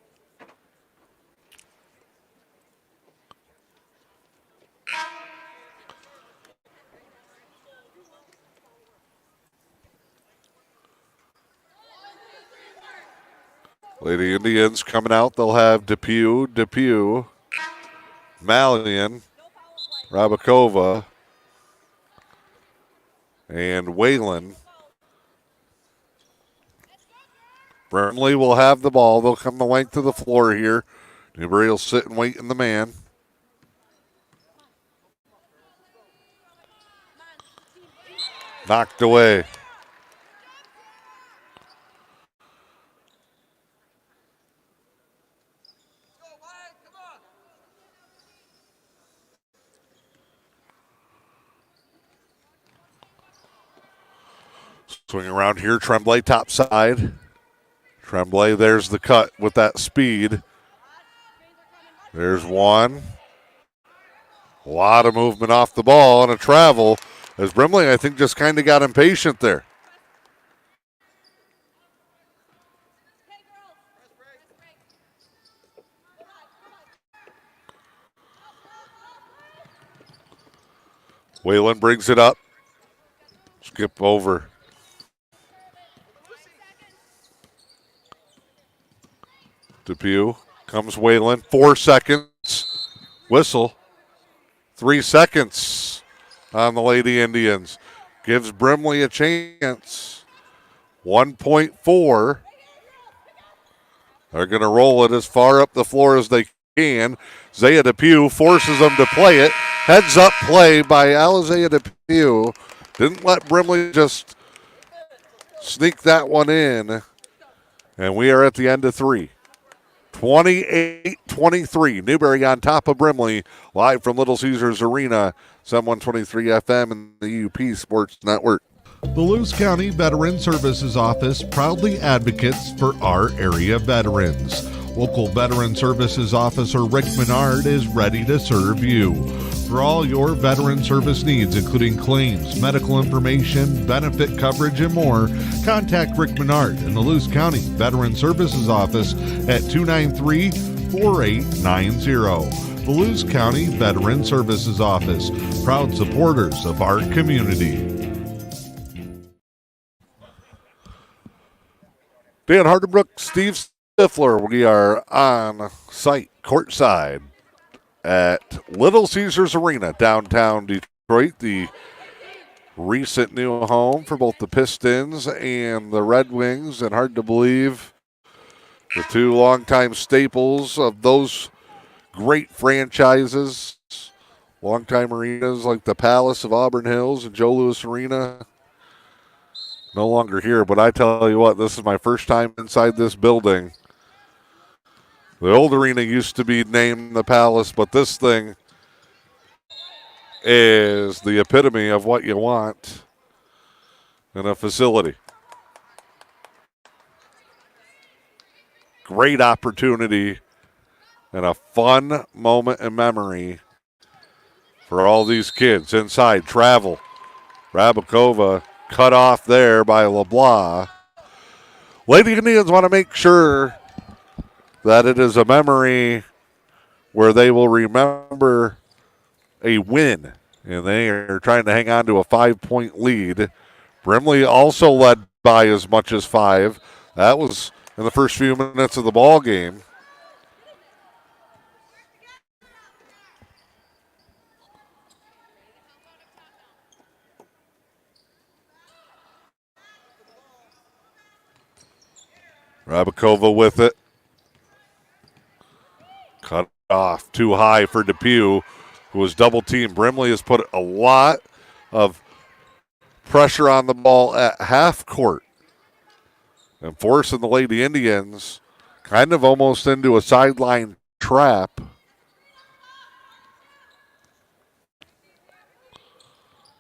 Speaker 5: Lady Indians coming out. They'll have Depew, Malian, Rabakova, and Whalen. Brimley will have the ball. They'll come the length of the floor here. Newberry will sit and wait in the man. Knocked away. Swing around here, Tremblay top side. Tremblay, there's the cut with that speed. There's one. A lot of movement off the ball and a travel as Brimley, I think, just kind of got impatient there. Whalen brings it up. Skip over. Depew. Comes Whalen. 4 seconds. Whistle. 3 seconds on the Lady Indians. Gives Brimley a chance. 1.4. They're going to roll it as far up the floor as they can. Zaya Depew forces them to play it. Heads up play by Alizaya Depew. Didn't let Brimley just sneak that one in. And we are at the end of 3. 28-23. Newberry on top of Brimley. Live from Little Caesars Arena. 7123 FM and the UP Sports Network.
Speaker 1: The Lewis County Veteran Services Office proudly advocates for our area veterans. Local Veteran Services Officer Rick Menard is ready to serve you. For all your veteran service needs, including claims, medical information, benefit coverage, and more, contact Rick Menard in the Lewis County Veteran Services Office at 293-4890. The Lewis County Veteran Services Office, proud supporters of our community.
Speaker 5: Dan Hardenbrook, Steve Stifler, we are on site, courtside at Little Caesars Arena, downtown Detroit, the recent new home for both the Pistons and the Red Wings, and hard to believe the two longtime staples of those great franchises, longtime arenas like the Palace of Auburn Hills and Joe Louis Arena, no longer here. But I tell you what, this is my first time inside this building. The old arena used to be named the Palace, but this thing is the epitome of what you want in a facility. Great opportunity and a fun moment in memory for all these kids. Inside, travel. Rabakova cut off there by LeBlanc. Lady Indians want to make sure that it is a memory where they will remember a win, and they are trying to hang on to a 5-point lead. Brimley also led by as much as 5. That was in the first few minutes of the ball game. Rabakova with it. Cut off too high for Depew, who was double teamed. Brimley has put a lot of pressure on the ball at half court and forcing the Lady Indians kind of almost into a sideline trap.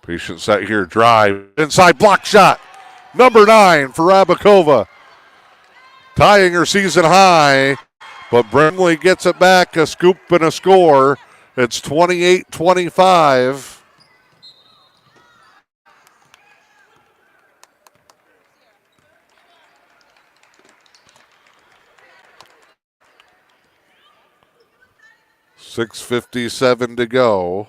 Speaker 5: Patient set here, drive. Inside block shot. Number 9 for Rabakova. Tying her season high, but Brimley gets it back, a scoop and a score. It's 28-25. .6:57 to go.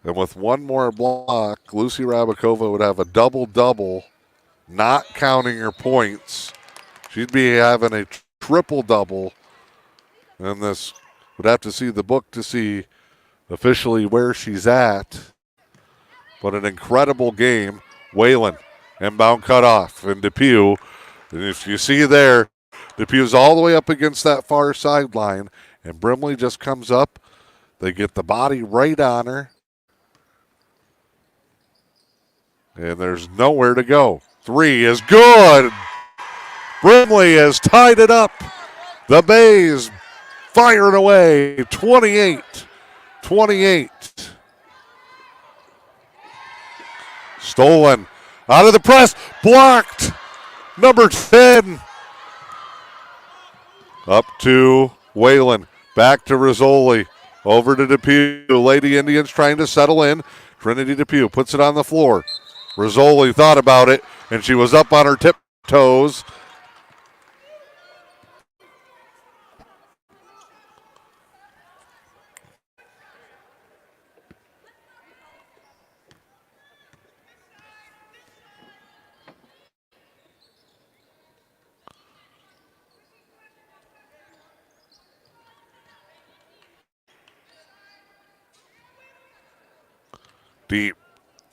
Speaker 5: And with one more block, Lucy Rabakova would have a double-double, not counting her points. She'd be having a triple-double, and this would have to see the book to see officially where she's at. But an incredible game. Whalen, inbound cutoff, and Depew. And if you see there, Depew's all the way up against that far sideline, and Brimley just comes up. They get the body right on her, and there's nowhere to go. 3 is good. Brimley has tied it up. The Bays firing away. 28-28. Stolen out of the press. Blocked. Number 10. Up to Whalen. Back to Rizzoli. Over to Depew. Lady Indians trying to settle in. Trinity Depew puts it on the floor. Rizzoli thought about it, and she was up on her tiptoes. Deep.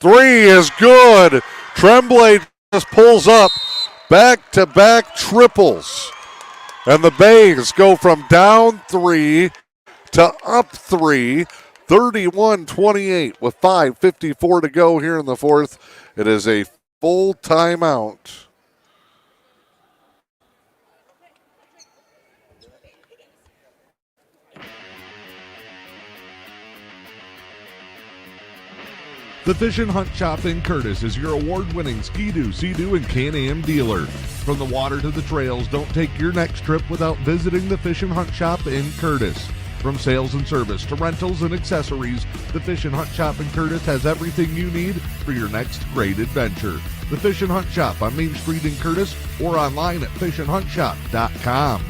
Speaker 5: Three is good. Tremblay just pulls up. Back-to-back triples. And the Bays go from down 3 to up 3. 31-28 with 5:54 to go here in the fourth. It is a full timeout.
Speaker 1: The Fish and Hunt Shop in Curtis is your award-winning Ski-Doo, Sea-Doo, and Can-Am dealer. From the water to the trails, don't take your next trip without visiting the Fish and Hunt Shop in Curtis. From sales and service to rentals and accessories, the Fish and Hunt Shop in Curtis has everything you need for your next great adventure. The Fish and Hunt Shop on Main Street in Curtis or online at fishandhuntshop.com.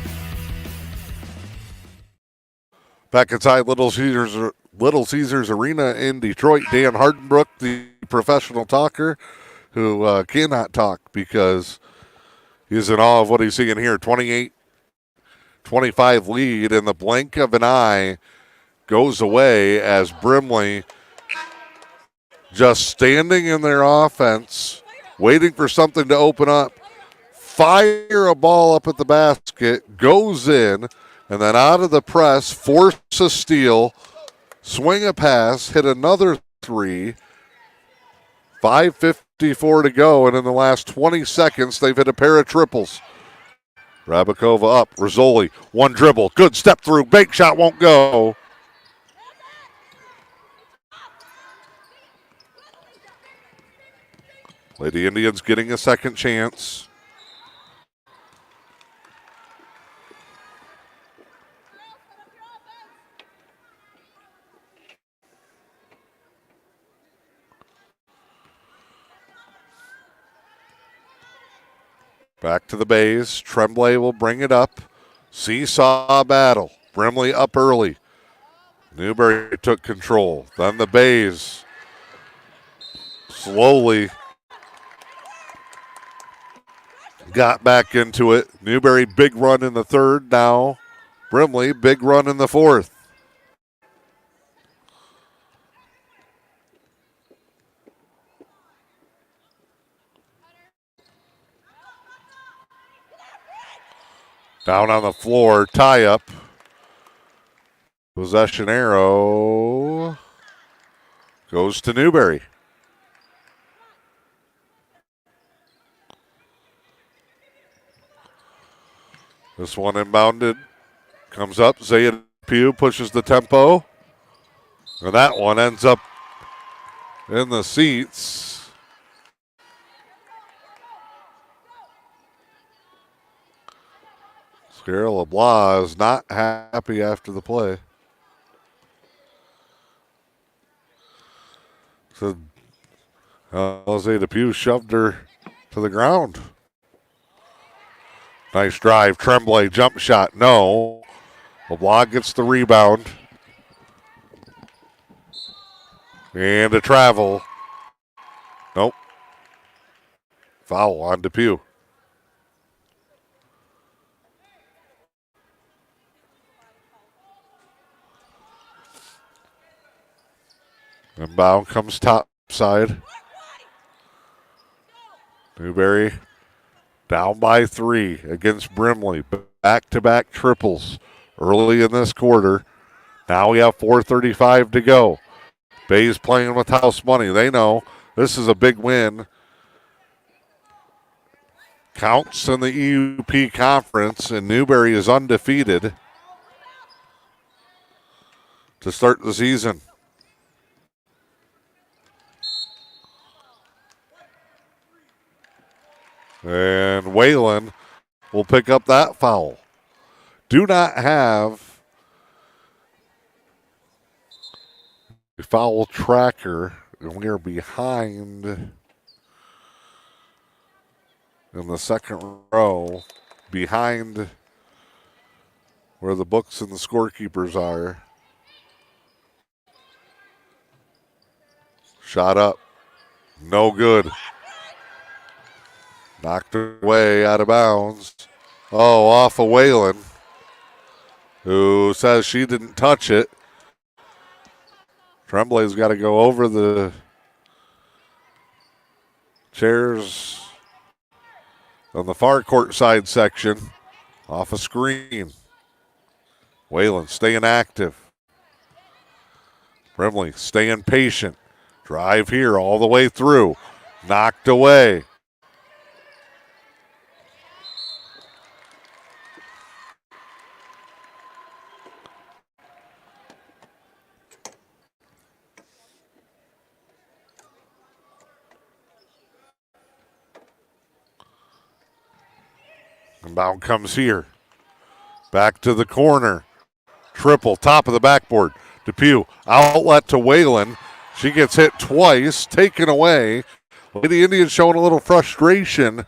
Speaker 5: Back inside Little Caesars Arena in Detroit, Dan Hardenbrook, the professional talker, who cannot talk because he's in awe of what he's seeing here. 28-25 lead, and the blink of an eye goes away as Brimley, just standing in their offense, waiting for something to open up, fire a ball up at the basket, goes in, and then out of the press, force a steal, swing a pass, hit another three. 5:54 to go, and in the last 20 seconds, they've hit a pair of triples. Rabakova up, Rizzoli, one dribble, good step through, bank shot won't go. Lady Indians getting a second chance. Back to the Bays. Tremblay will bring it up. Seesaw battle. Brimley up early. Newberry took control. Then the Bays slowly got back into it. Newberry big run in the third. Now Brimley big run in the fourth. Down on the floor, tie up. Possession arrow goes to Newberry. This one inbounded, comes up. Zaya Pugh pushes the tempo. And that one ends up in the seats. Sierra LeBlanc is not happy after the play. So Jose Depew shoved her to the ground. Nice drive. Tremblay jump shot. No. LeBlanc gets the rebound. And a travel. Nope. Foul on Depew. Inbound comes top side. Newberry down by 3 against Brimley. Back-to-back triples early in this quarter. Now we have 4:35 to go. Bay's playing with house money. They know this is a big win. Counts in the EUP conference, and Newberry is undefeated to start the season. And Whalen will pick up that foul. Do not have a foul tracker, and we are behind in the second row, behind where the books and the scorekeepers are. Shot up. No good. Knocked away out of bounds. Oh, off of Whalen, who says she didn't touch it. Tremblay's got to go over the chairs on the far court side section off a screen. Whalen staying active. Brimley staying patient. Drive here all the way through. Knocked away. Inbound comes here. Back to the corner. Triple, top of the backboard. Depew, outlet to Whalen. She gets hit twice, taken away. Lady Indians showing a little frustration.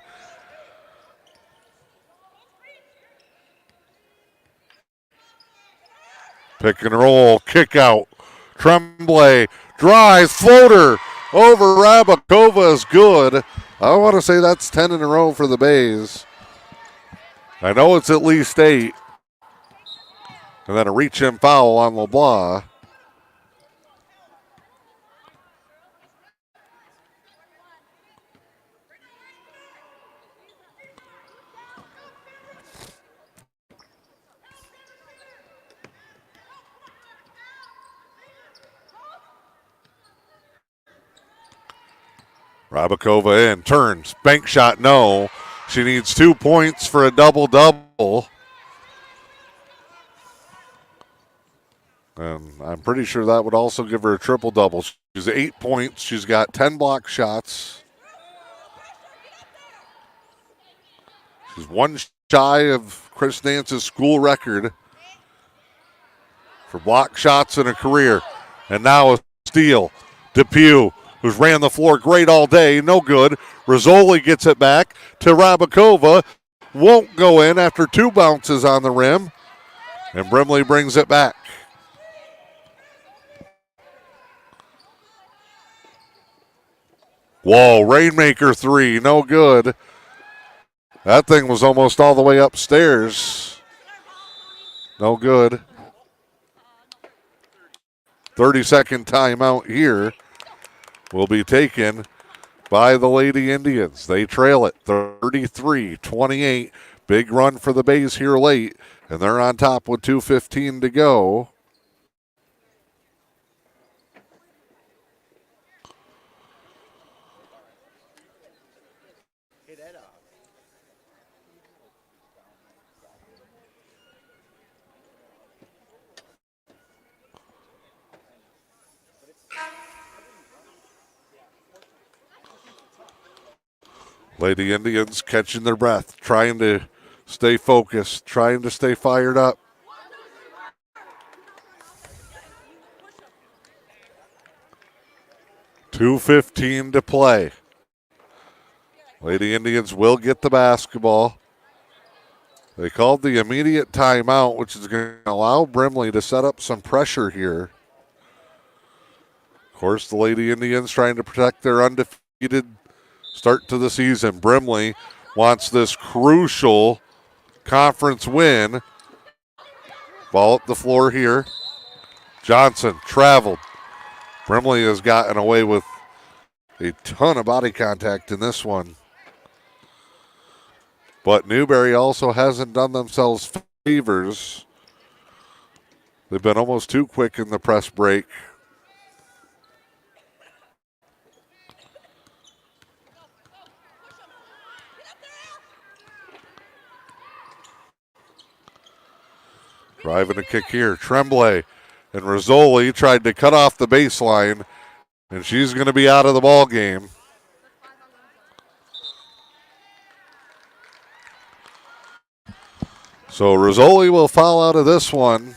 Speaker 5: Pick and roll, kick out. Tremblay drives, floater over Rabakova is good. I want to say that's 10 in a row for the Bays. I know it's at least 8. And then a reach-in foul on LeBlanc. Rabakova in, turns, bank shot, no. She needs 2 points for a double-double. And I'm pretty sure that would also give her a triple-double. She's 8 points. She's got 10 block shots. She's one shy of Chris Nance's school record for block shots in a career. And now a steal. Depew, who's ran the floor great all day, no good. Rizzoli gets it back to Rabakova. Won't go in after 2 bounces on the rim. And Brimley brings it back. Whoa, Rainmaker 3, no good. That thing was almost all the way upstairs. No good. 30-second timeout here will be taken by the Lady Indians. They trail it 33-28. Big run for the Bays here late, and they're on top with 2:15 to go. Lady Indians catching their breath, trying to stay focused, trying to stay fired up. $2:15 to play. Lady Indians will get the basketball. They called the immediate timeout, which is going to allow Brimley to set up some pressure here. Of course, the Lady Indians trying to protect their undefeated start to the season. Brimley wants this crucial conference win. Ball up the floor here. Johnson traveled. Brimley has gotten away with a ton of body contact in this one. But Newberry also hasn't done themselves favors. They've been almost too quick in the press break. Driving a kick here. Tremblay and Rizzoli tried to cut off the baseline, and she's going to be out of the ball game. So Rizzoli will foul out of this one.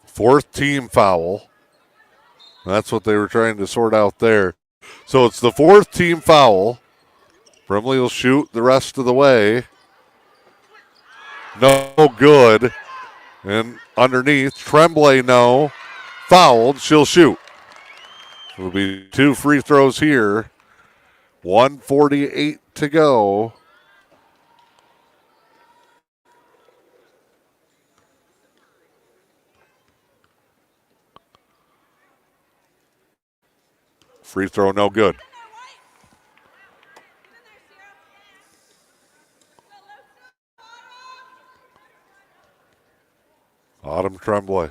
Speaker 5: Fourth team foul. That's what they were trying to sort out there. So it's the fourth team foul. Brimley will shoot the rest of the way. No good. And underneath, Tremblay, no. Fouled, she'll shoot. It'll be 2 free throws here. 1:48 to go. Free throw, no good. Autumn Tremblay.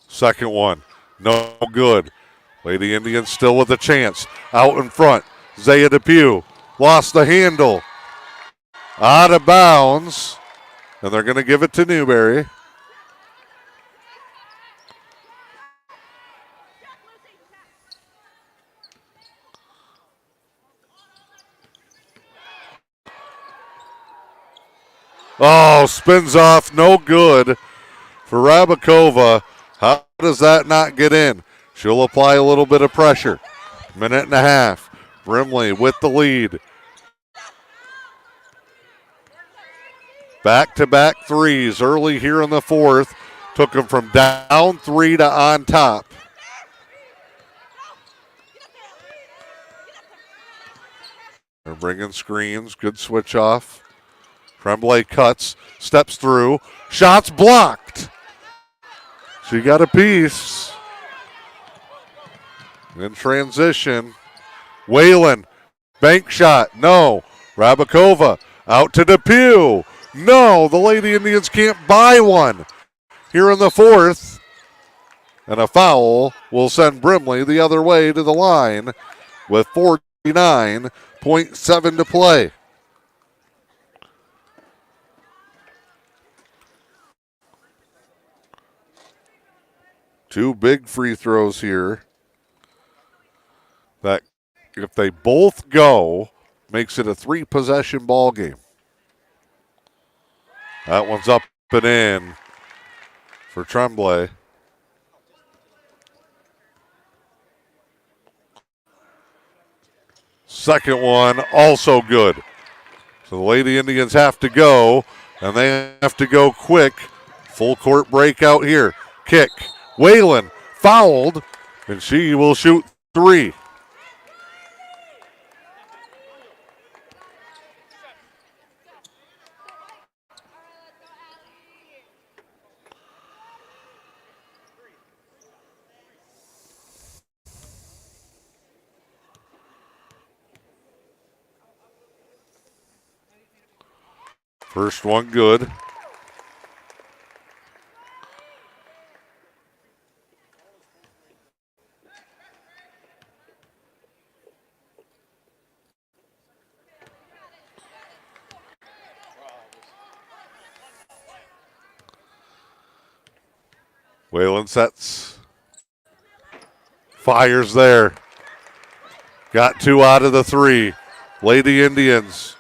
Speaker 5: Second one, no good. Lady Indians still with a chance. Out in front, Zaya Depew lost the handle. Out of bounds, and they're going to give it to Newberry. Oh, spins off, no good for Rabakova. How does that not get in? She'll apply a little bit of pressure. Minute and a half. Brimley with the lead. Back-to-back threes early here in the fourth. Took them from down 3 to on top. They're bringing screens. Good switch off. Tremblay cuts, steps through, shots blocked. She got a piece. In transition, Whalen, bank shot, no. Rabakova out to Depew. No, the Lady Indians can't buy one here in the fourth. And a foul will send Brimley the other way to the line with 49.7 to play. Two big free throws here. That, if they both go, makes it a 3-possession ball game. That one's up and in for Tremblay. Second one, also good. So the Lady Indians have to go, and they have to go quick. Full court breakout here. Kick. Whalen fouled, and she will shoot 3. First one good. Whalen sets. Fires there. Got 2 out of the 3. Lady Indians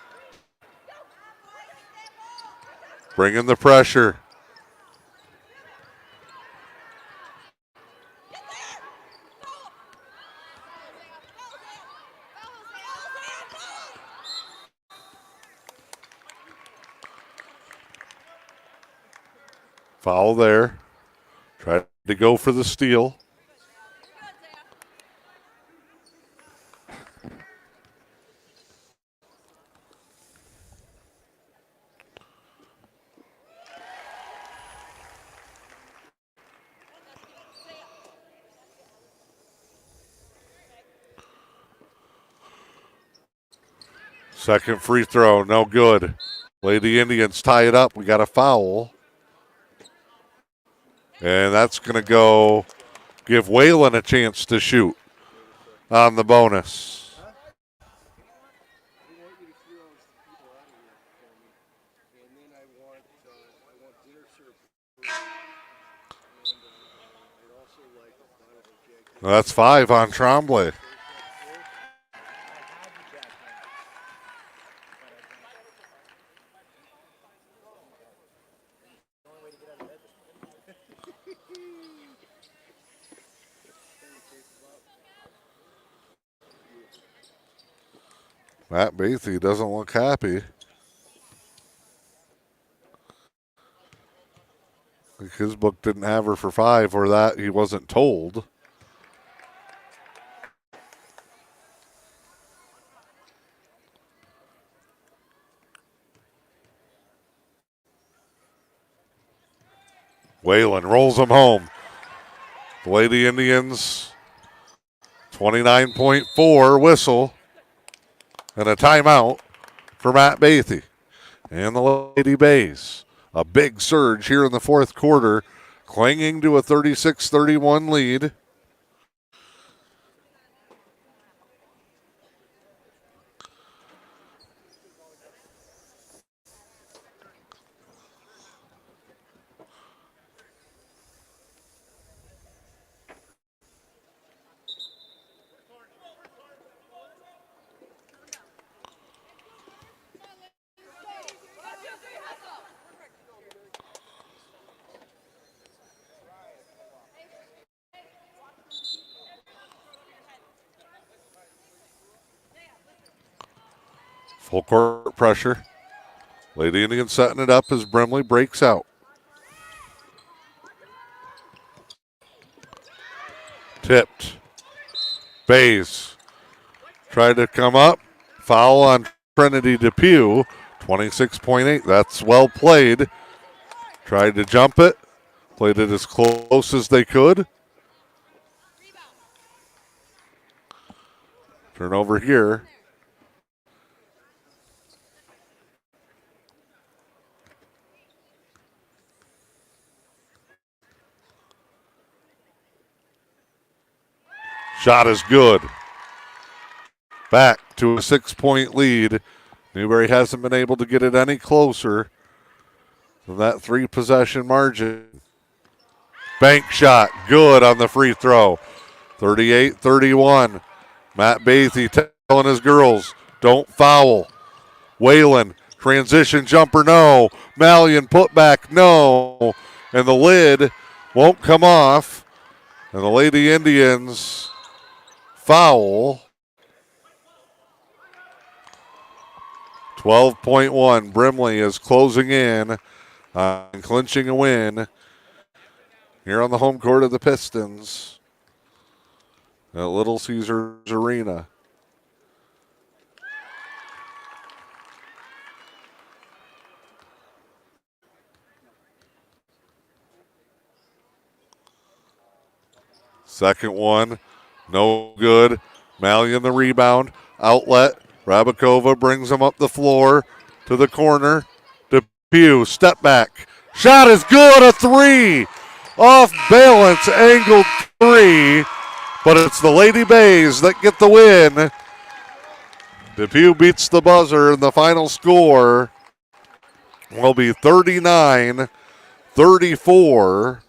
Speaker 5: bringing the pressure. Foul there. Tried to go for the steal. Second free throw, no good. Lady Indians tie it up. We got a foul. And that's going to go give Whalen a chance to shoot on the bonus. That's 5 on Tremblay. Matt Bathy doesn't look happy. His book didn't have her for 5, or that he wasn't told. Whalen rolls him home. The Lady Indians, 29.4 whistle, and a timeout for Matt Bathy. And the Lady Bays, a big surge here in the fourth quarter, clinging to a 36-31 lead. Full court pressure. Lady Indians setting it up as Brimley breaks out. Tipped. Bays tried to come up. Foul on Trinity Depew. 26.8. That's well played. Tried to jump it. Played it as close as they could. Turnover here. Shot is good. Back to a 6-point lead. Newberry hasn't been able to get it any closer than that 3-possession margin. Bank shot, good on the free throw. 38-31. Matt Bathy telling his girls, don't foul. Whalen, transition jumper, no. Mallion, put back, no. And the lid won't come off. And the Lady Indians foul. 12.1. Brimley is closing in and clinching a win here on the home court of the Pistons at Little Caesars Arena. Second one, no good. Mallion the rebound. Outlet. Rabakova brings him up the floor to the corner. Depew, step back. Shot is good, a 3. Off balance, angled 3. But it's the Lady Bays that get the win. Depew beats the buzzer, and the final score will be 39-34.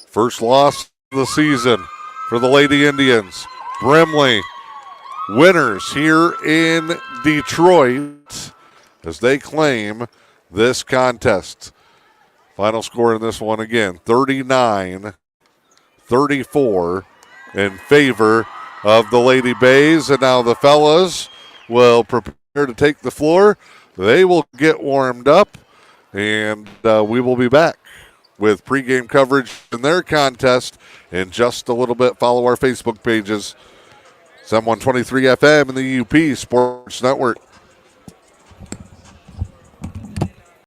Speaker 5: First loss of the season for the Lady Indians. Brimley, winners here in Detroit as they claim this contest. Final score in this one again, 39-34 in favor of the Lady Bays. And now the fellas will prepare to take the floor. They will get warmed up, and we will be back with pregame coverage in their contest in just a little bit. Follow our Facebook pages, 123 FM and the UP Sports Network.